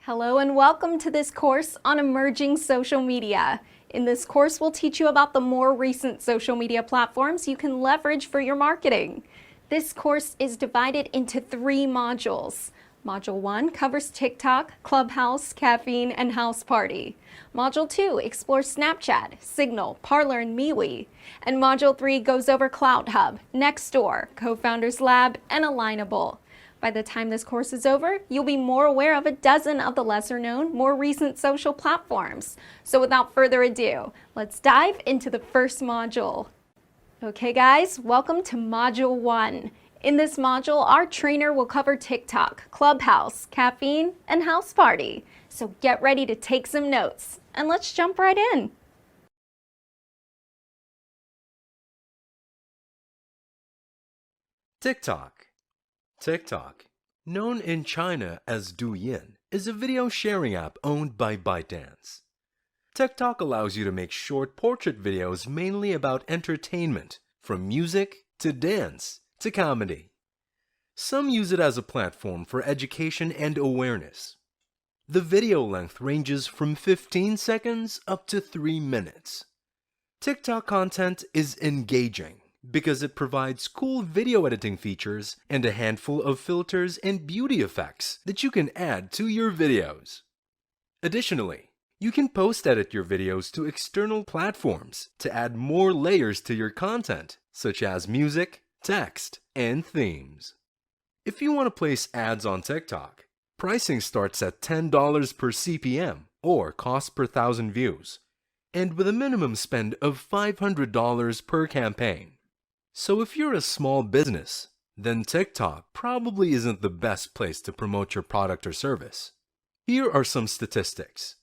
Hello and welcome to this course on emerging social media. In this course, we'll teach you about the more recent social media platforms you can leverage for your marketing. This course is divided into 3 modules. Module 1 covers TikTok, Clubhouse, Caffeine, and House Party. Module 2 explores Snapchat, Signal, Parler, and MeWe. And Module 3 goes over CloutHub, Nextdoor, Co-Founders Lab, and Alignable. By the time this course is over, you'll be more aware of a dozen of the lesser-known, more recent social platforms. So without further ado, let's dive into the first module. Okay guys, welcome to Module 1. In this module, our trainer will cover TikTok, Clubhouse, Caffeine, and House Party. So get ready to take some notes, and let's jump right in. TikTok. TikTok, known in China as Douyin, is a video sharing app owned by ByteDance. TikTok allows you to make short portrait videos mainly about entertainment, from music to dance to comedy. Some use it as a platform for education and awareness. The video length ranges from 15 seconds up to 3 minutes. TikTok content is engaging because it provides cool video editing features and a handful of filters and beauty effects that you can add to your videos. Additionally, you can post-edit your videos to external platforms to add more layers to your content, such as music, text, and themes. If you want to place ads on TikTok, pricing starts at $10 per CPM or cost per 1,000 views, and with a minimum spend of $500 per campaign. So if you're a small business, then TikTok probably isn't the best place to promote your product or service. Here are some statistics.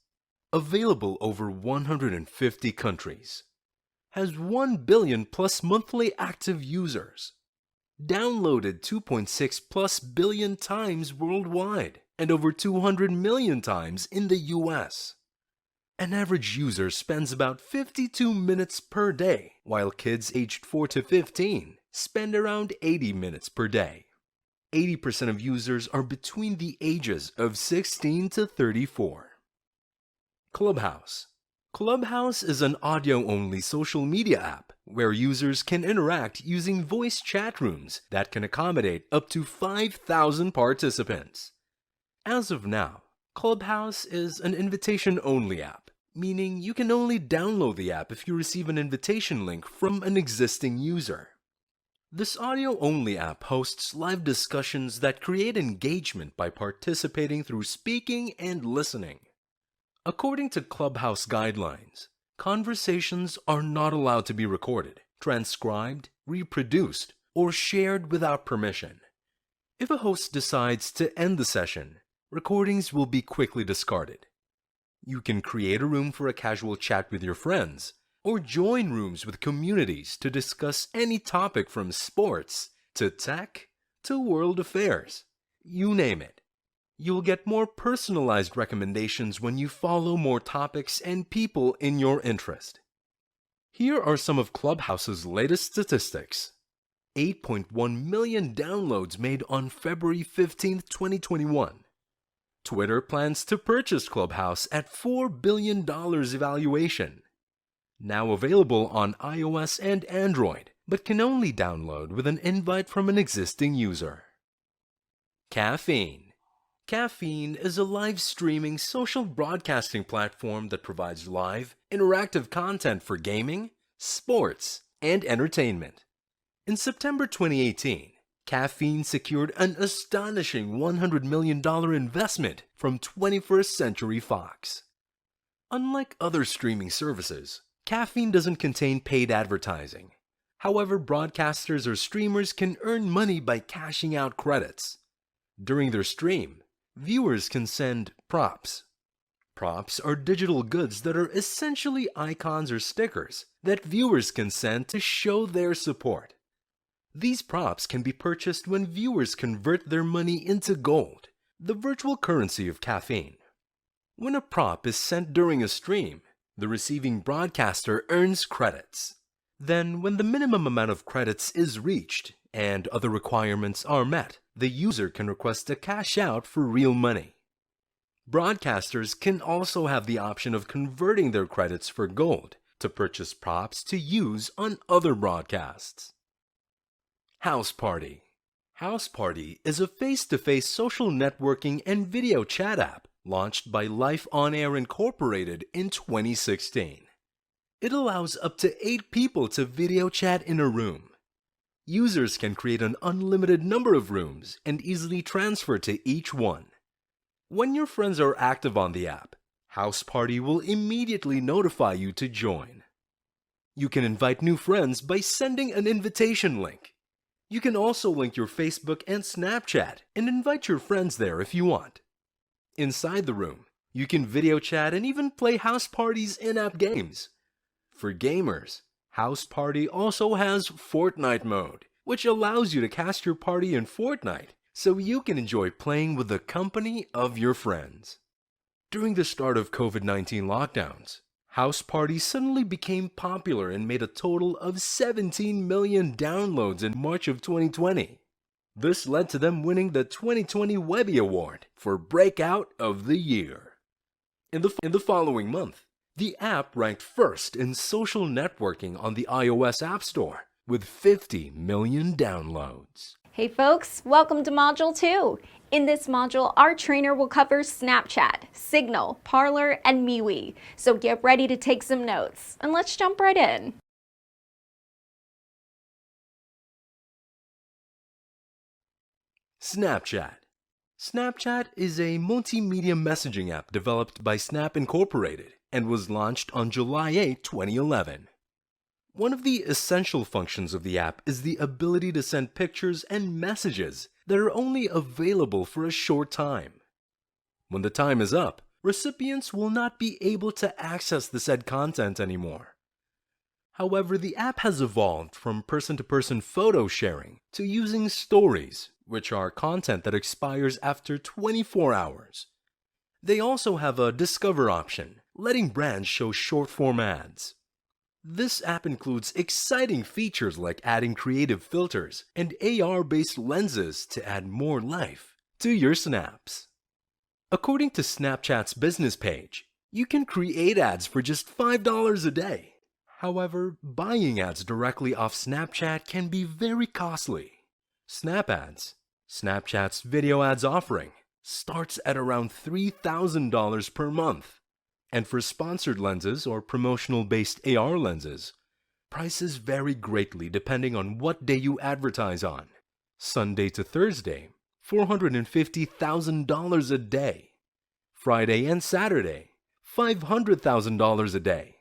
Available over 150 countries. Has 1 billion plus monthly active users. Downloaded 2.6 plus billion times worldwide and over 200 million times in the US. An average user spends about 52 minutes per day, while kids aged 4 to 15 spend around 80 minutes per day. 80% of users are between the ages of 16 to 34. Clubhouse. Clubhouse is an audio-only social media app where users can interact using voice chat rooms that can accommodate up to 5,000 participants. As of now, Clubhouse is an invitation-only app, meaning you can only download the app if you receive an invitation link from an existing user. This audio-only app hosts live discussions that create engagement by participating through speaking and listening. According to Clubhouse guidelines, conversations are not allowed to be recorded, transcribed, reproduced, or shared without permission. If a host decides to end the session, recordings will be quickly discarded. You can create a room for a casual chat with your friends, or join rooms with communities to discuss any topic from sports to tech to world affairs. You name it. You'll get more personalized recommendations when you follow more topics and people in your interest. Here are some of Clubhouse's latest statistics. 8.1 million downloads made on February 15, 2021. Twitter plans to purchase Clubhouse at $4 billion evaluation. Now available on iOS and Android, but can only download with an invite from an existing user. Caffeine. Caffeine is a live streaming social broadcasting platform that provides live, interactive content for gaming, sports, and entertainment. In September 2018, Caffeine secured an astonishing $100 million investment from 21st Century Fox. Unlike other streaming services, Caffeine doesn't contain paid advertising. However, broadcasters or streamers can earn money by cashing out credits. During their stream, viewers can send props. Props are digital goods that are essentially icons or stickers that viewers can send to show their support. These props can be purchased when viewers convert their money into gold, the virtual currency of Caffeine. When a prop is sent during a stream, the receiving broadcaster earns credits. Then, when the minimum amount of credits is reached and other requirements are met, the user can request a cash out for real money. Broadcasters can also have the option of converting their credits for gold to purchase props to use on other broadcasts. House Party. House Party is a face-to-face social networking and video chat app launched by Life On Air Incorporated in 2016. It allows up to 8 people to video chat in a room. Users can create an unlimited number of rooms and easily transfer to each one. When your friends are active on the app, House Party will immediately notify you to join. You can invite new friends by sending an invitation link. You can also link your Facebook and Snapchat and invite your friends there if you want. Inside the room, you can video chat and even play House Party's in-app games. For gamers, House Party also has Fortnite mode, which allows you to cast your party in Fortnite so you can enjoy playing with the company of your friends. During the start of COVID-19 lockdowns, House Party suddenly became popular and made a total of 17 million downloads in March of 2020. This led to them winning the 2020 Webby Award for Breakout of the Year. In the following month, the app ranked first in social networking on the iOS App Store with 50 million downloads. Hey folks, welcome to Module 2. In this module, our trainer will cover Snapchat, Signal, Parler, and MeWe. So get ready to take some notes, and let's jump right in. Snapchat. Snapchat is a multimedia messaging app developed by Snap Incorporated and was launched on July 8, 2011. One of the essential functions of the app is the ability to send pictures and messages that are only available for a short time. When the time is up, recipients will not be able to access the said content anymore. However, the app has evolved from person-to-person photo sharing to using stories, which are content that expires after 24 hours. They also have a Discover option, letting brands show short-form ads. This app includes exciting features like adding creative filters and AR-based lenses to add more life to your snaps. According to Snapchat's business page, you can create ads for just $5 a day. However, buying ads directly off Snapchat can be very costly. Snap Ads, Snapchat's video ads offering, starts at around $3,000 per month. And for sponsored lenses or promotional-based AR lenses, prices vary greatly depending on what day you advertise on. Sunday to Thursday, $450,000 a day. Friday and Saturday, $500,000 a day.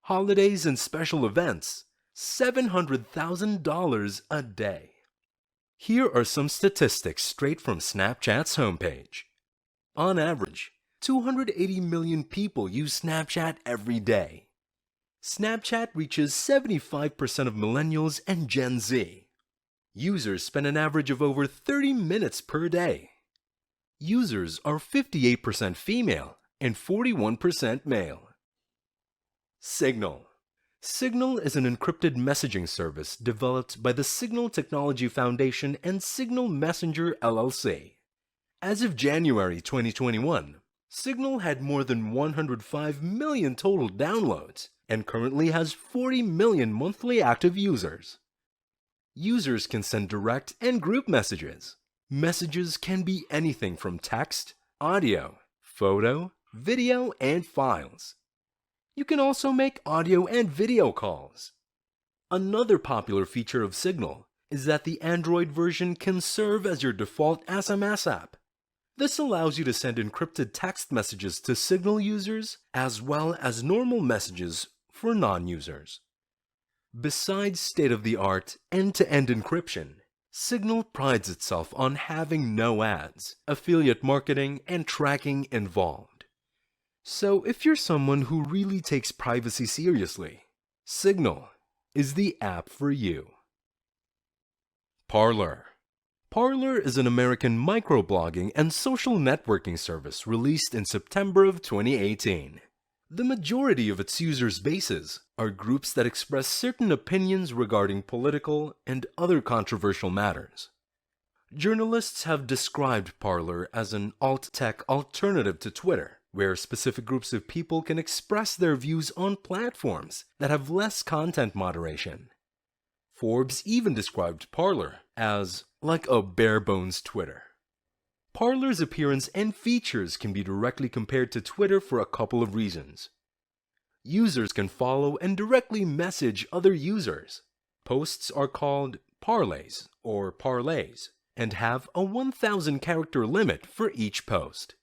Holidays and special events, $700,000 a day. Here are some statistics straight from Snapchat's homepage. On average, 280 million people use Snapchat every day. Snapchat reaches 75% of millennials and Gen Z. Users spend an average of over 30 minutes per day. Users are 58% female and 41% male. Signal. Signal is an encrypted messaging service developed by the Signal Technology Foundation and Signal Messenger LLC. As of January 2021, Signal had more than 105 million total downloads and currently has 40 million monthly active users. Users can send direct and group messages. Messages can be anything from text, audio, photo, video, and files. You can also make audio and video calls. Another popular feature of Signal is that the Android version can serve as your default SMS app. This allows you to send encrypted text messages to Signal users as well as normal messages for non-users. Besides state-of-the-art end-to-end encryption, Signal prides itself on having no ads, affiliate marketing, and tracking involved. So if you're someone who really takes privacy seriously, Signal is the app for you. Parler. Parler is an American microblogging and social networking service released in September of 2018. The majority of its users' bases are groups that express certain opinions regarding political and other controversial matters. Journalists have described Parler as an alt-tech alternative to Twitter, where specific groups of people can express their views on platforms that have less content moderation. Forbes even described Parler as like a bare-bones Twitter. Parler's appearance and features can be directly compared to Twitter for a couple of reasons. Users can follow and directly message other users. Posts are called parlays or parlays and have a 1,000 character limit for each post.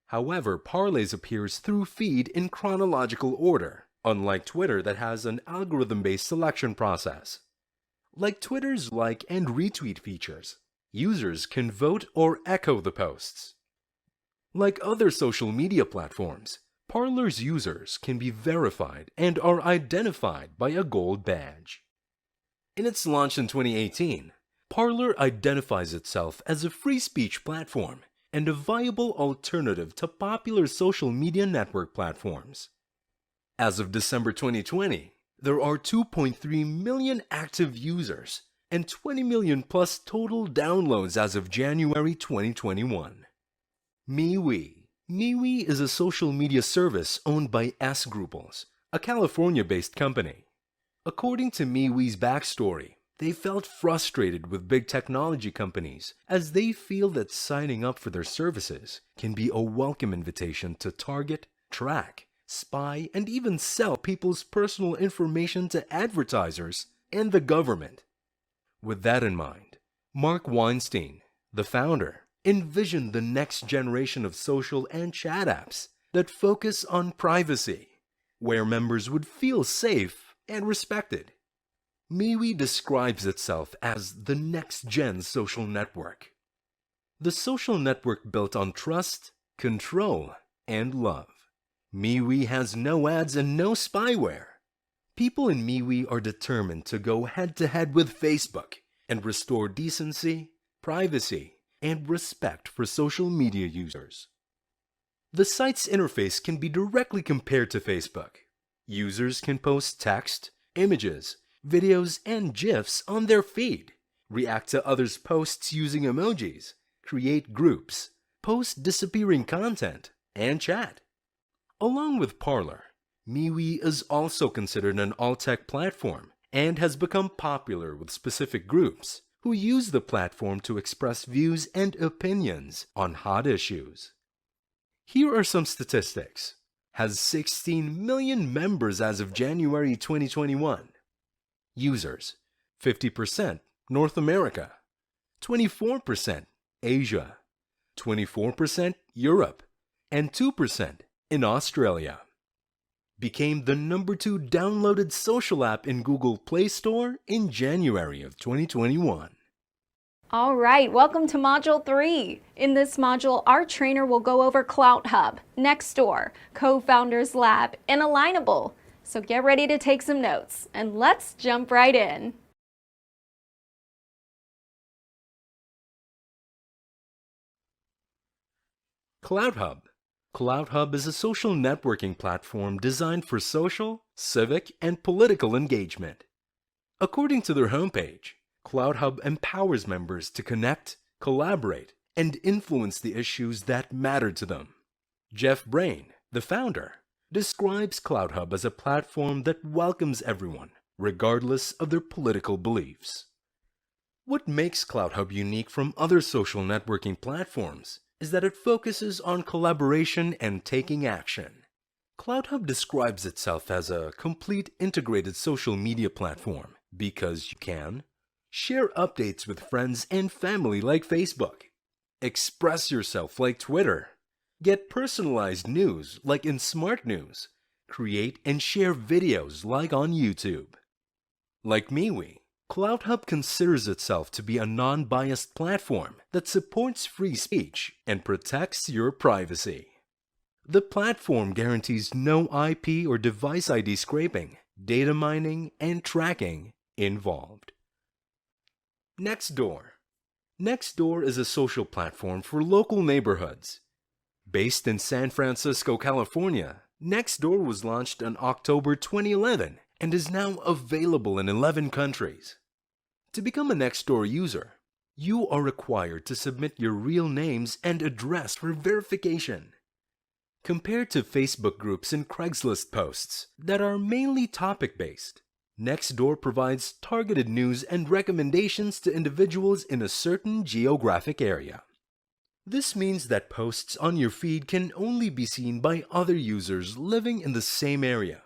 However, parlays appears through feed in chronological order, unlike Twitter that has an algorithm-based selection process. Like Twitter's like and retweet features, users can vote or echo the posts. Like other social media platforms, Parler's users can be verified and are identified by a gold badge. In its launch in 2018, Parler identifies itself as a free speech platform and a viable alternative to popular social media network platforms. As of December 2020, there are 2.3 million active users and 20 million plus total downloads as of January 2021. MeWe. MeWe is a social media service owned by S-Groupals, a California-based company. According to MeWe's backstory, they felt frustrated with big technology companies as they feel that signing up for their services can be a welcome invitation to target, track, spy, and even sell people's personal information to advertisers and the government. With that in mind, Mark Weinstein, the founder, envisioned the next generation of social and chat apps that focus on privacy, where members would feel safe and respected. MeWe describes itself as the next-gen social network. The social network built on trust, control, and love. MeWe has no ads and no spyware. People in MeWe are determined to go head-to-head with Facebook and restore decency, privacy, and respect for social media users. The site's interface can be directly compared to Facebook. Users can post text, images, videos, and GIFs on their feed, react to others' posts using emojis, create groups, post disappearing content, and chat. Along with Parler, MeWe is also considered an alt-tech platform and has become popular with specific groups who use the platform to express views and opinions on hot issues. Here are some statistics. Has 16 million members as of January 2021. Users, 50% North America, 24% Asia, 24% Europe, and 2% in Australia. Became the number 2 downloaded social app in Google Play Store in January of 2021. All right, welcome to Module 3. In this module, our trainer will go over CloutHub, Nextdoor, Co-Founders Lab, and Alignable. So get ready to take some notes, and let's jump right in. CloutHub. CloutHub is a social networking platform designed for social, civic, and political engagement. According to their homepage, CloutHub empowers members to connect, collaborate, and influence the issues that matter to them. Jeff Brain, the founder, describes CloutHub as a platform that welcomes everyone, regardless of their political beliefs. What makes CloutHub unique from other social networking platforms is that it focuses on collaboration and taking action. CloutHub describes itself as a complete integrated social media platform because you can share updates with friends and family like Facebook, express yourself like Twitter, get personalized news like in Smart News, create and share videos like on YouTube. Like MeWe, CloutHub considers itself to be a non-biased platform that supports free speech and protects your privacy. The platform guarantees no IP or device ID scraping, data mining, and tracking involved. Nextdoor. Nextdoor is a social platform for local neighborhoods. Based in San Francisco, California, Nextdoor was launched in October 2011 and is now available in 11 countries. To become a Nextdoor user, You are required to submit your real names and address for verification. Compared to Facebook groups and Craigslist posts that are mainly topic-based, Nextdoor provides targeted news and recommendations to individuals in a certain geographic area. This means that posts on your feed can only be seen by other users living in the same area.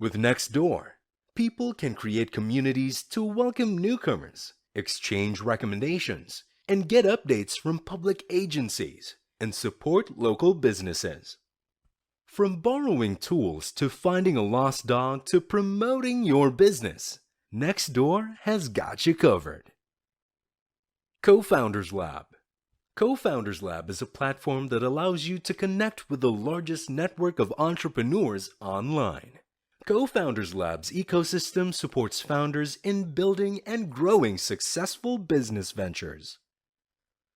With Nextdoor, people can create communities to welcome newcomers, exchange recommendations, and get updates from public agencies and support local businesses. From borrowing tools to finding a lost dog to promoting your business, Nextdoor has got you covered. Co-Founders Lab. Co-Founders Lab is a platform that allows you to connect with the largest network of entrepreneurs online. Co-Founders Lab's ecosystem supports founders in building and growing successful business ventures.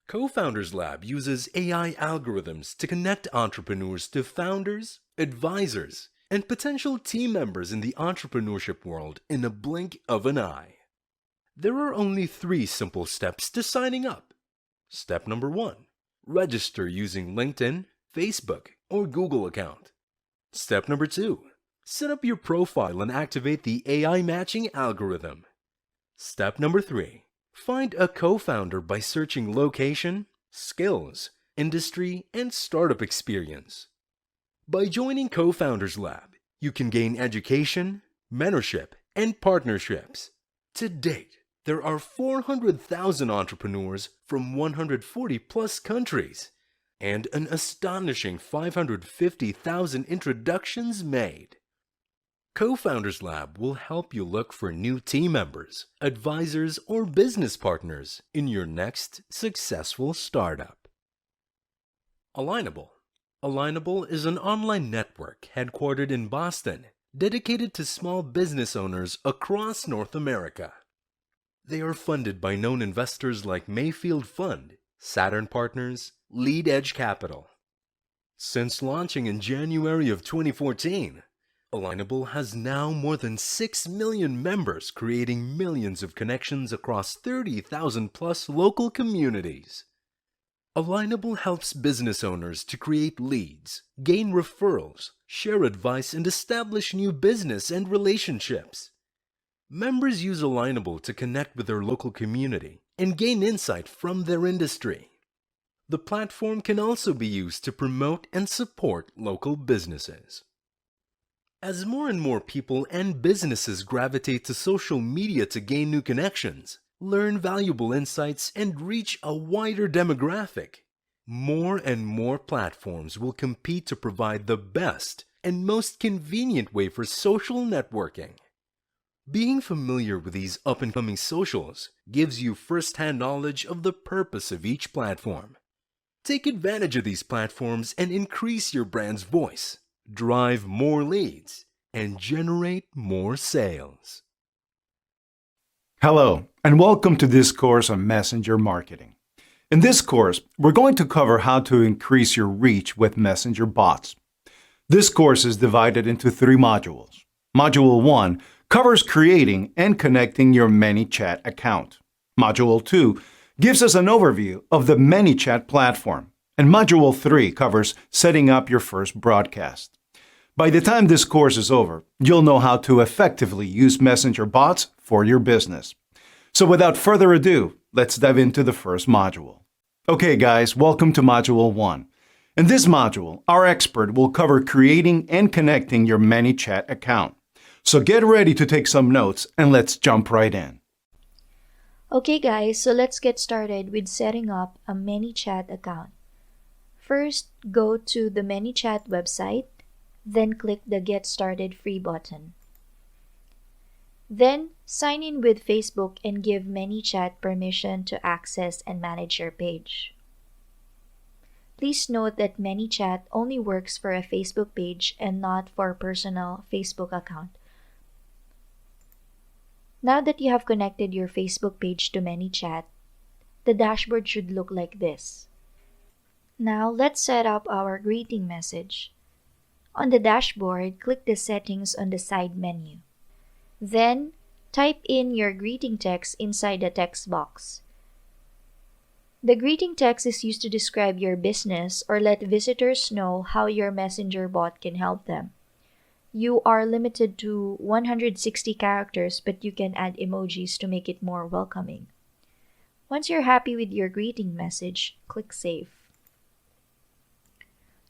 Co-Founders Lab uses AI algorithms to connect entrepreneurs to founders, advisors, and potential team members in the entrepreneurship world in a blink of an eye. There are only 3 simple steps to signing up. Step number 1. Register using LinkedIn, Facebook, or Google account. Step number 2. Set up your profile and activate the AI matching algorithm. Step number 3. Find a co-founder by searching location, skills, industry, and startup experience. By joining Co-Founders Lab, you can gain education, mentorship, and partnerships. To date, there are 400,000 entrepreneurs from 140 plus countries and an astonishing 550,000 introductions made. Co-Founders Lab will help you look for new team members, advisors, or business partners in your next successful startup. Alignable. Alignable is an online network headquartered in Boston, dedicated to small business owners across North America. They are funded by known investors like Mayfield Fund, Saturn Partners, Lead Edge Capital. Since launching in January of 2014, Alignable has now more than 6 million members, creating millions of connections across 30,000 plus local communities. Alignable helps business owners to create leads, gain referrals, share advice, and establish new business and relationships. Members use Alignable to connect with their local community and gain insight from their industry. The platform can also be used to promote and support local businesses. As more and more people and businesses gravitate to social media to gain new connections, learn valuable insights, and reach a wider demographic, more and more platforms will compete to provide the best and most convenient way for social networking. Being familiar with these up-and-coming socials gives you first-hand knowledge of the purpose of each platform. Take advantage of these platforms and increase your brand's voice, drive more leads, and generate more sales. Hello, and welcome to this course on Messenger Marketing. In this course, we're going to cover how to increase your reach with Messenger bots. This course is divided into 3 modules. Module 1 covers creating and connecting your ManyChat account. Module 2 gives us an overview of the ManyChat platform. And Module 3 covers setting up your first broadcast. By the time this course is over, you'll know how to effectively use Messenger bots for your business. So without further ado, let's dive into the first module. Okay guys, welcome to Module 1. In this module, our expert will cover creating and connecting your ManyChat account. So get ready to take some notes and let's jump right in. Okay guys, so let's get started with setting up a ManyChat account. First, go to the ManyChat website, then click the Get Started Free button. Then, sign in with Facebook and give ManyChat permission to access and manage your page. Please note that ManyChat only works for a Facebook page and not for a personal Facebook account. Now that you have connected your Facebook page to ManyChat, the dashboard should look like this. Now let's set up our greeting message. On the dashboard, click the settings on the side menu. Then, type in your greeting text inside the text box. The greeting text is used to describe your business or let visitors know how your messenger bot can help them. You are limited to 160 characters, but you can add emojis to make it more welcoming. Once you're happy with your greeting message, click Save.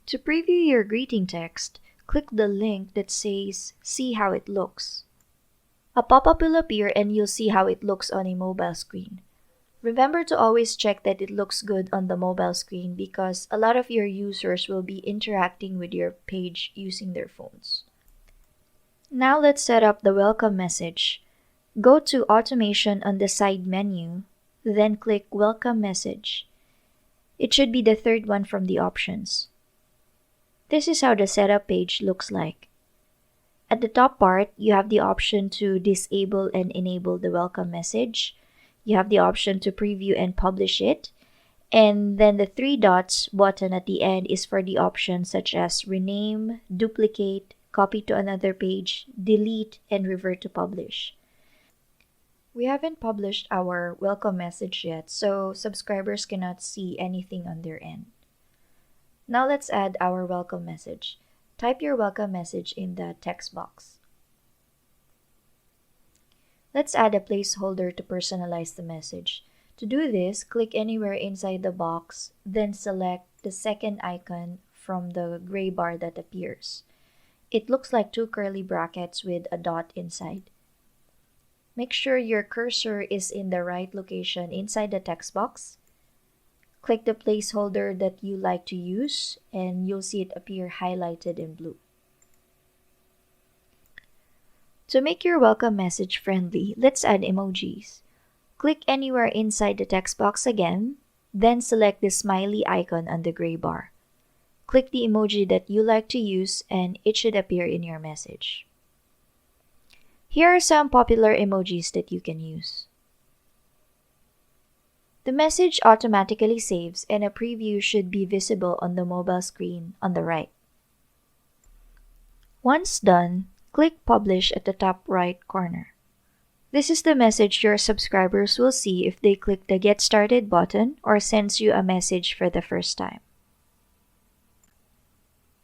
To preview your greeting text, click the link that says See How It Looks. A pop-up will appear and you'll see how it looks on a mobile screen. Remember to always check that it looks good on the mobile screen because a lot of your users will be interacting with your page using their phones. Now let's set up the welcome message. Go to Automation on the side menu, then click Welcome Message. It should be the third one from the options. This is how the setup page looks like. At the top part, you have the option to disable and enable the welcome message. You have the option to preview and publish it. And then the three dots button at the end is for the options such as rename, duplicate, copy to another page, delete, and revert to publish. We haven't published our welcome message yet, so subscribers cannot see anything on their end. Now let's add our welcome message. Type your welcome message in the text box. Let's add a placeholder to personalize the message. To do this, click anywhere inside the box, then select the second icon from the gray bar that appears. It looks like two curly brackets with a dot inside. Make sure your cursor is in the right location inside the text box. Click the placeholder that you like to use and you'll see it appear highlighted in blue. To make your welcome message friendly, let's add emojis. Click anywhere inside the text box again, then select the smiley icon on the gray bar. Click the emoji that you like to use and it should appear in your message. Here are some popular emojis that you can use. The message automatically saves and a preview should be visible on the mobile screen on the right. Once done, click Publish at the top right corner. This is the message your subscribers will see if they click the Get Started button or sends you a message for the first time.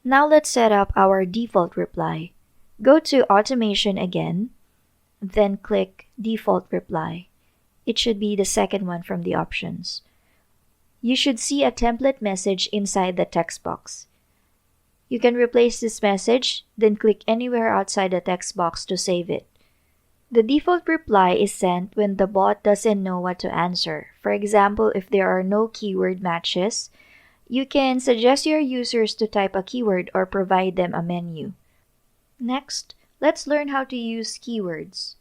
Now let's set up our default reply. Go to Automation again, then click Default Reply. It should be the second one from the options. You should see a template message inside the text box. You can replace this message, then click anywhere outside the text box to save it. The default reply is sent when the bot doesn't know what to answer. For example, if there are no keyword matches, you can suggest your users to type a keyword or provide them a menu. Next, let's learn how to use keywords.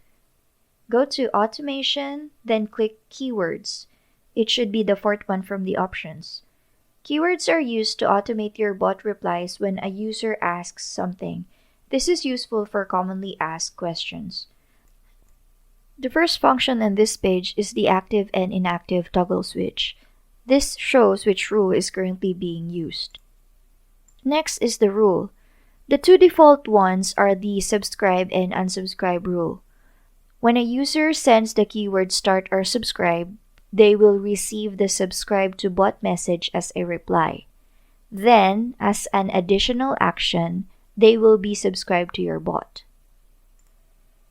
Go to Automation, then click Keywords. It should be the fourth one from the options. Keywords are used to automate your bot replies when a user asks something. This is useful for commonly asked questions. The first function on this page is the active and inactive toggle switch. This shows which rule is currently being used. Next is the rule. The two default ones are the subscribe and unsubscribe rule. When a user sends the keyword start or subscribe, they will receive the subscribe to bot message as a reply. Then, as an additional action, they will be subscribed to your bot.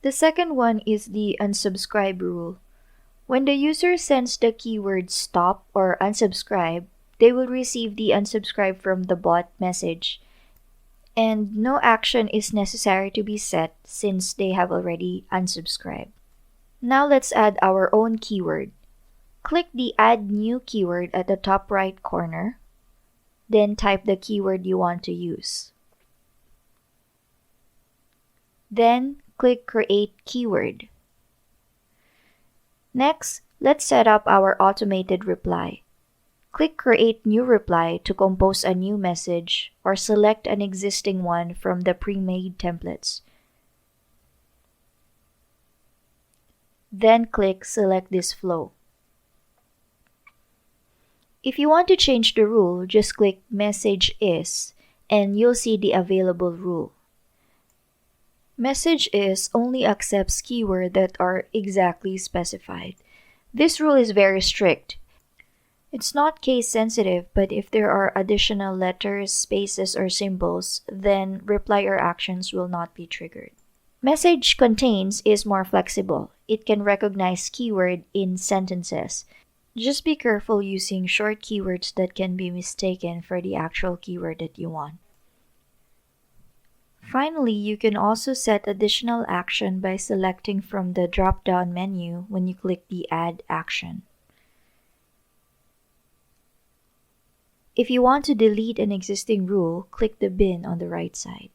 The second one is the unsubscribe rule. When the user sends the keyword stop or unsubscribe, they will receive the unsubscribe from the bot message, and no action is necessary to be set since they have already unsubscribed. Now let's add our own keyword. Click the Add New keyword at the top right corner, then type the keyword you want to use. Then click Create Keyword. Next, let's set up our automated reply. Click Create New Reply to compose a new message or select an existing one from the pre-made templates. Then click Select this flow. If you want to change the rule, just click Message Is and you'll see the available rule. Message Is only accepts keywords that are exactly specified. This rule is very strict. It's not case sensitive, but if there are additional letters, spaces, or symbols, then reply or actions will not be triggered. Message contains is more flexible. It can recognize keyword in sentences. Just be careful using short keywords that can be mistaken for the actual keyword that you want. Finally, you can also set additional action by selecting from the drop-down menu when you click the Add Action. If you want to delete an existing rule, click the bin on the right side.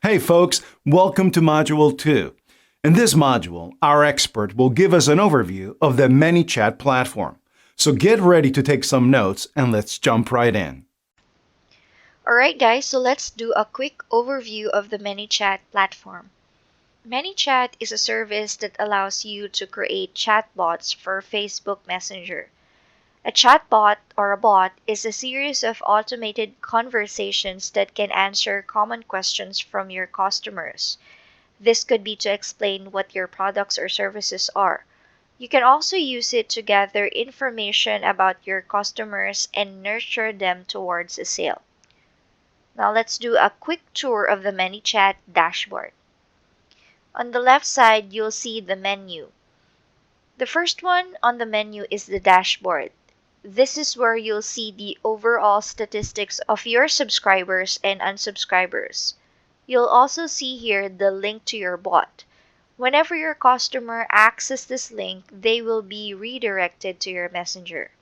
Hey folks, welcome to Module 2. In this module, our expert will give us an overview of the ManyChat platform. So get ready to take some notes and let's jump right in. Alright guys, so let's do a quick overview of the ManyChat platform. ManyChat is a service that allows you to create chatbots for Facebook Messenger. A chatbot or a bot is a series of automated conversations that can answer common questions from your customers. This could be to explain what your products or services are. You can also use it to gather information about your customers and nurture them towards a sale. Now let's do a quick tour of the ManyChat dashboard. On the left side, you'll see the menu. The first one on the menu is the dashboard. This is where you'll see the overall statistics of your subscribers and unsubscribers. You'll also see here the link to your bot. Whenever your customer accesses this link, they will be redirected to your messenger.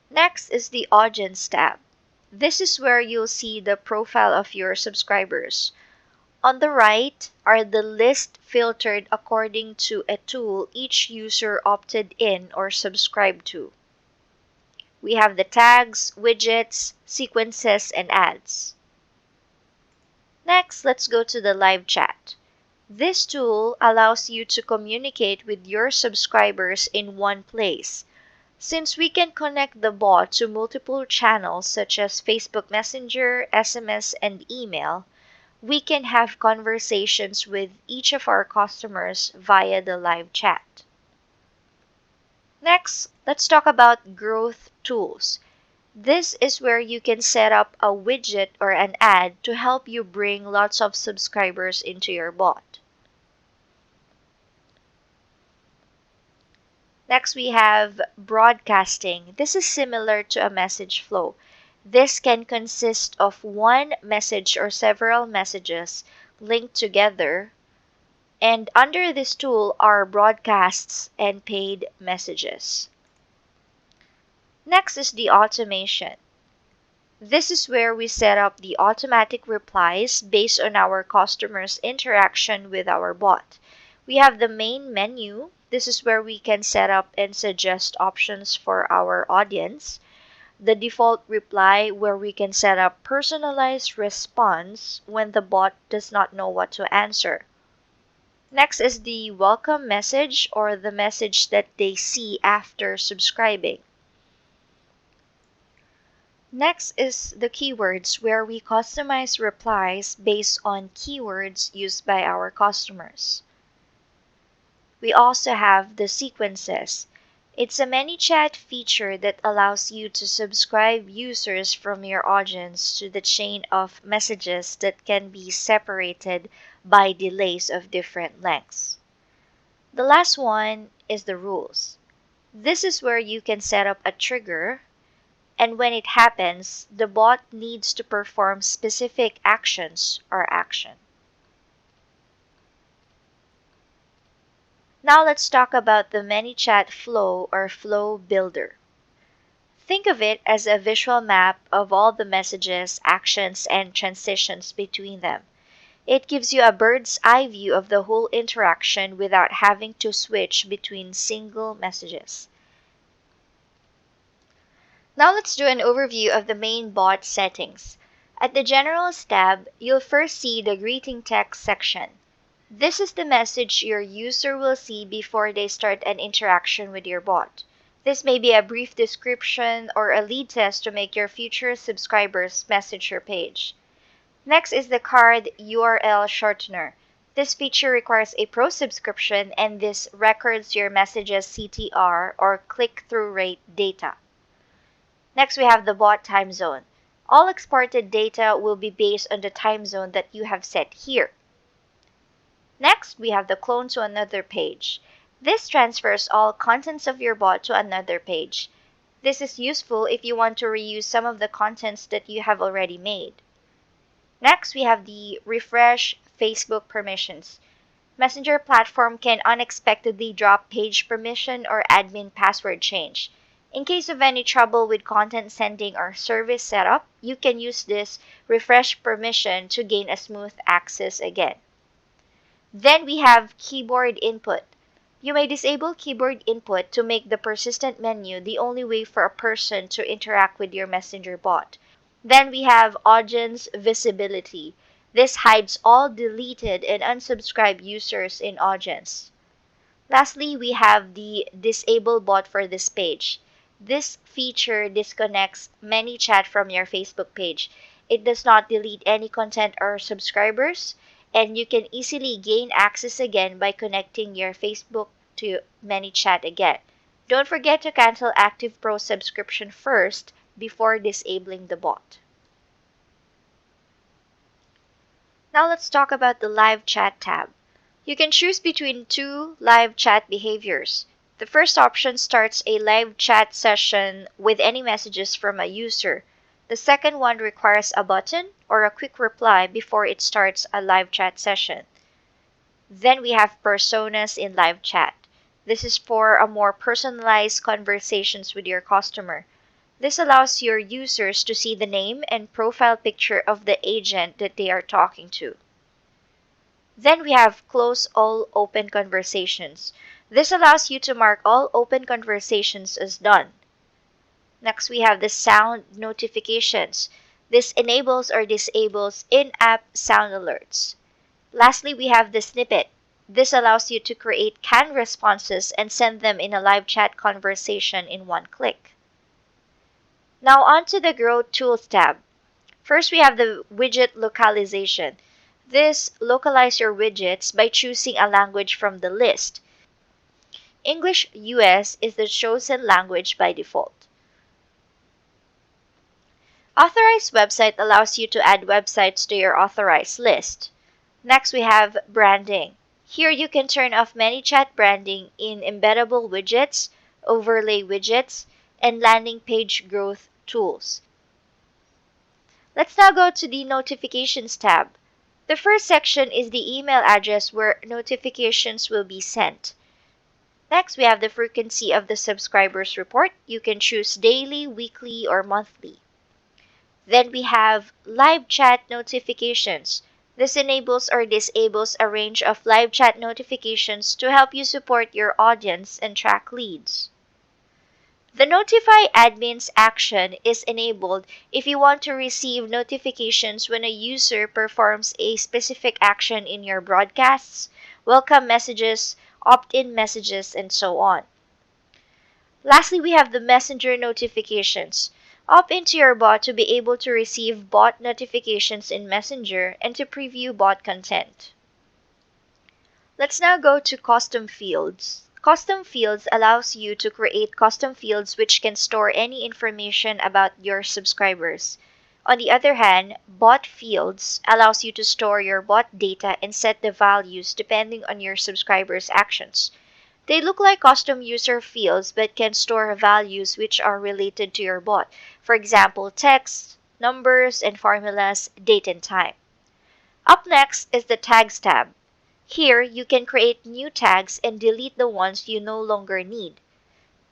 Next is the Audience tab. This is where you'll see the profile of your subscribers. On the right are the list filtered according to a tool each user opted in or subscribed to. We have the tags, widgets, sequences, and ads. Next, let's go to the live chat. This tool allows you to communicate with your subscribers in one place. Since we can connect the bot to multiple channels such as Facebook Messenger, SMS, and email, we can have conversations with each of our customers via the live chat. Next, let's talk about growth tools. This is where you can set up a widget or an ad to help you bring lots of subscribers into your bot. Next, we have broadcasting. This is similar to a message flow. This can consist of one message or several messages linked together. And under this tool are broadcasts and paid messages. Next is the automation. This is where we set up the automatic replies based on our customers' interaction with our bot. We have the main menu. This is where we can set up and suggest options for our audience. The default reply, where we can set up personalized response when the bot does not know what to answer. Next is the welcome message, or the message that they see after subscribing. Next is the keywords, where we customize replies based on keywords used by our customers. We also have the sequences. It's a ManyChat feature that allows you to subscribe users from your audience to the chain of messages that can be separated by delays of different lengths. The last one is the rules. This is where you can set up a trigger, and when it happens, the bot needs to perform specific actions or action. Now let's talk about the ManyChat flow or flow builder. Think of it as a visual map of all the messages, actions, and transitions between them. It gives you a bird's eye view of the whole interaction without having to switch between single messages. Now let's do an overview of the main bot settings. At the Generals tab, you'll first see the greeting text section. This is the message your user will see before they start an interaction with your bot. This may be a brief description or a lead test to make your future subscribers message your page. Next is the card URL shortener. This feature requires a Pro subscription, and this records your messages CTR or click-through rate data. Next, we have the bot time zone. All exported data will be based on the time zone that you have set here. Next, we have the clone to another page. This transfers all contents of your bot to another page. This is useful if you want to reuse some of the contents that you have already made. Next, we have the refresh Facebook permissions. Messenger platform can unexpectedly drop page permission or admin password change. In case of any trouble with content sending or service setup, you can use this refresh permission to gain a smooth access again. Then we have keyboard input. You may disable keyboard input to make the persistent menu the only way for a person to interact with your Messenger bot. Then we have audience visibility. This hides all deleted and unsubscribed users in audience. Lastly, we have the disable bot for this page. This feature disconnects ManyChat from your Facebook page. It does not delete any content or subscribers, and you can easily gain access again by connecting your Facebook to ManyChat again. Don't forget to cancel Active Pro subscription first before disabling the bot. Now let's talk about the Live Chat tab. You can choose between two live chat behaviors. The first option starts a live chat session with any messages from a user. The second one requires a button or a quick reply before it starts a live chat session. Then we have personas in live chat. This is for a more personalized conversations with your customer. This allows your users to see the name and profile picture of the agent that they are talking to. Then we have close all open conversations. This allows you to mark all open conversations as done. Next, we have the sound notifications. This enables or disables in-app sound alerts. Lastly, we have the snippet. This allows you to create canned responses and send them in a live chat conversation in one click. Now on to the Grow Tools tab. First, we have the widget localization. This localizes your widgets by choosing a language from the list. English US is the chosen language by default. Authorized website allows you to add websites to your authorized list. Next, we have branding. Here you can turn off ManyChat branding in embeddable widgets, overlay widgets, and landing page growth tools. Let's now go to the Notifications tab. The first section is the email address where notifications will be sent. Next, we have the frequency of the subscribers report. You can choose daily, weekly, or monthly. Then we have live chat notifications. This enables or disables a range of live chat notifications to help you support your audience and track leads. The Notify Admins action is enabled if you want to receive notifications when a user performs a specific action in your broadcasts, welcome messages, opt-in messages, and so on. Lastly, we have the Messenger notifications. Opt into your bot to be able to receive bot notifications in Messenger and to preview bot content. Let's now go to Custom Fields. Custom Fields allows you to create custom fields which can store any information about your subscribers. On the other hand, Bot Fields allows you to store your bot data and set the values depending on your subscribers' actions. They look like custom user fields but can store values which are related to your bot. For example, text, numbers, and formulas, date and time. Up next is the Tags tab. Here, you can create new tags and delete the ones you no longer need.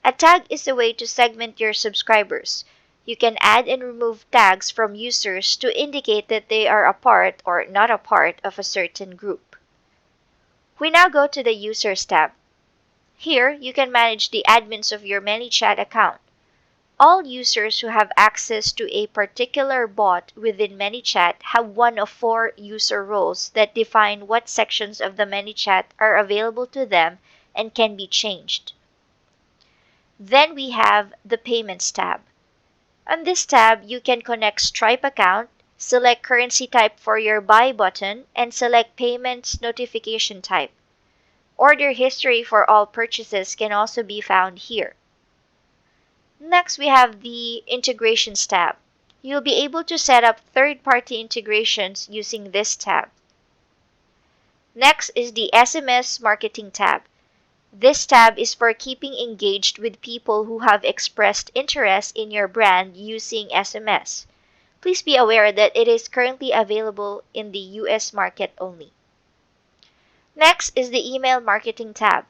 A tag is a way to segment your subscribers. You can add and remove tags from users to indicate that they are a part or not a part of a certain group. We now go to the Users tab. Here, you can manage the admins of your ManyChat account. All users who have access to a particular bot within ManyChat have one of 4 user roles that define what sections of the ManyChat are available to them and can be changed. Then we have the Payments tab. On this tab, you can connect Stripe account, Select currency type for your buy button and select payments notification type. Order history for all purchases can also be found here. Next, we have the Integrations tab. You'll be able to set up third-party integrations using this tab. Next is the SMS Marketing tab. This tab is for keeping engaged with people who have expressed interest in your brand using SMS. Please be aware that it is currently available in the US market only. Next is the Email Marketing tab.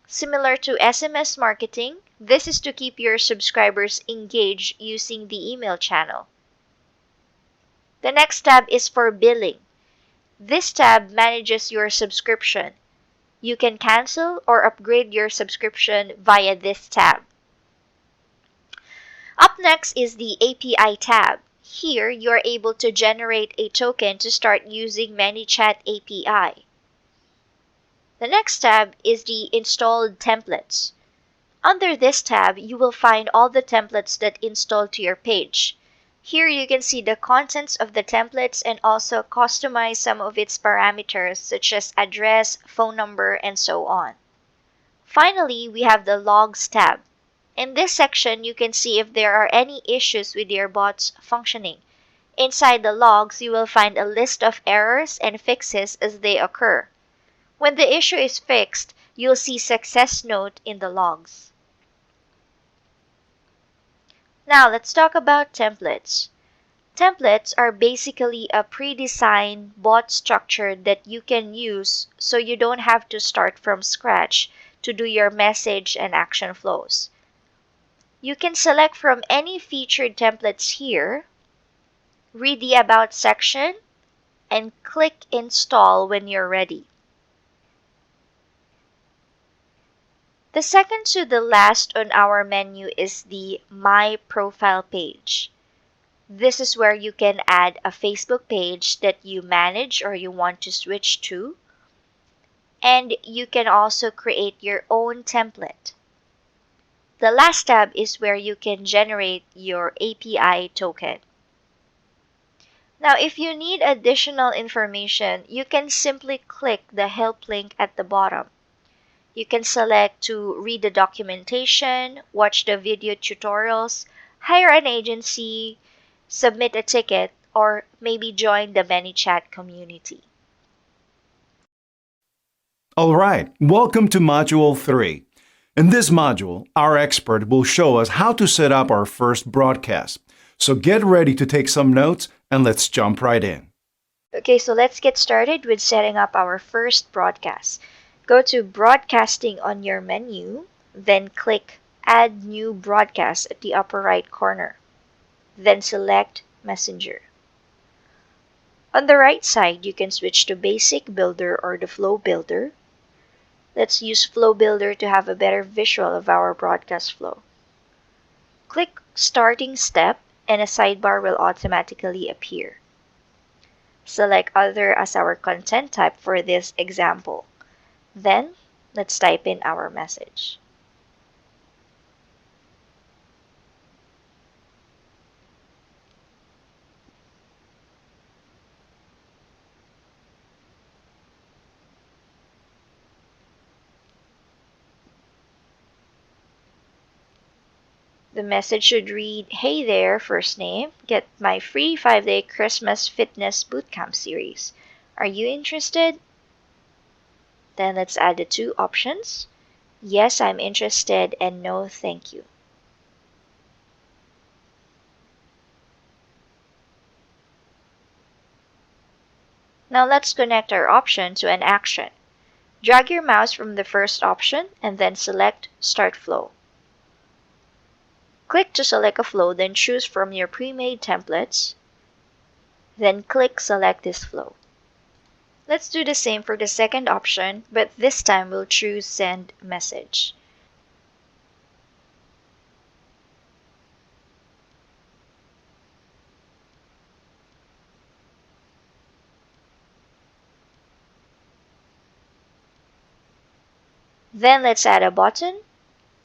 Similar to SMS marketing, this is to keep your subscribers engaged using the email channel. The next tab is for Billing. This tab manages your subscription. You can cancel or upgrade your subscription via this tab. Up next is the API tab. Here, you are able to generate a token to start using ManyChat API. The next tab is the Installed Templates. Under this tab, you will find all the templates that install to your page. Here you can see the contents of the templates and also customize some of its parameters such as address, phone number, and so on. Finally, we have the Logs tab. In this section, you can see if there are any issues with your bot's functioning. Inside the logs, you will find a list of errors and fixes as they occur. When the issue is fixed, you'll see success note in the logs. Now let's talk about templates. Templates are basically a pre-designed bot structure that you can use so you don't have to start from scratch to do your message and action flows. You can select from any featured templates here, read the About section, and click Install when you're ready. The second to the last on our menu is the My Profile page. This is where you can add a Facebook page that you manage or you want to switch to. And you can also create your own template. The last tab is where you can generate your API token. Now, if you need additional information, you can simply click the help link at the bottom. You can select to read the documentation, watch the video tutorials, hire an agency, submit a ticket, or maybe join the ManyChat community. All right, welcome to Module 3. In this module, our expert will show us how to set up our first broadcast. So get ready to take some notes and let's jump right in. Okay, so let's get started with setting up our first broadcast. Go to Broadcasting on your menu, then click Add New Broadcast at the upper right corner. Then select Messenger. On the right side, you can switch to Basic Builder or the Flow Builder. Let's use Flow Builder to have a better visual of our broadcast flow. Click Starting Step and a sidebar will automatically appear. Select Other as our content type for this example. Then, let's type in our message. The message should read, "Hey there, first name, get my free 5-day Christmas fitness bootcamp series. Are you interested?" Then let's add the two options. Yes, I'm interested, and no, thank you. Now let's connect our option to an action. Drag your mouse from the first option and then select Start Flow. Click to select a flow, then choose from your pre-made templates. Then click Select this flow. Let's do the same for the second option, but this time we'll choose Send Message. Then let's add a button,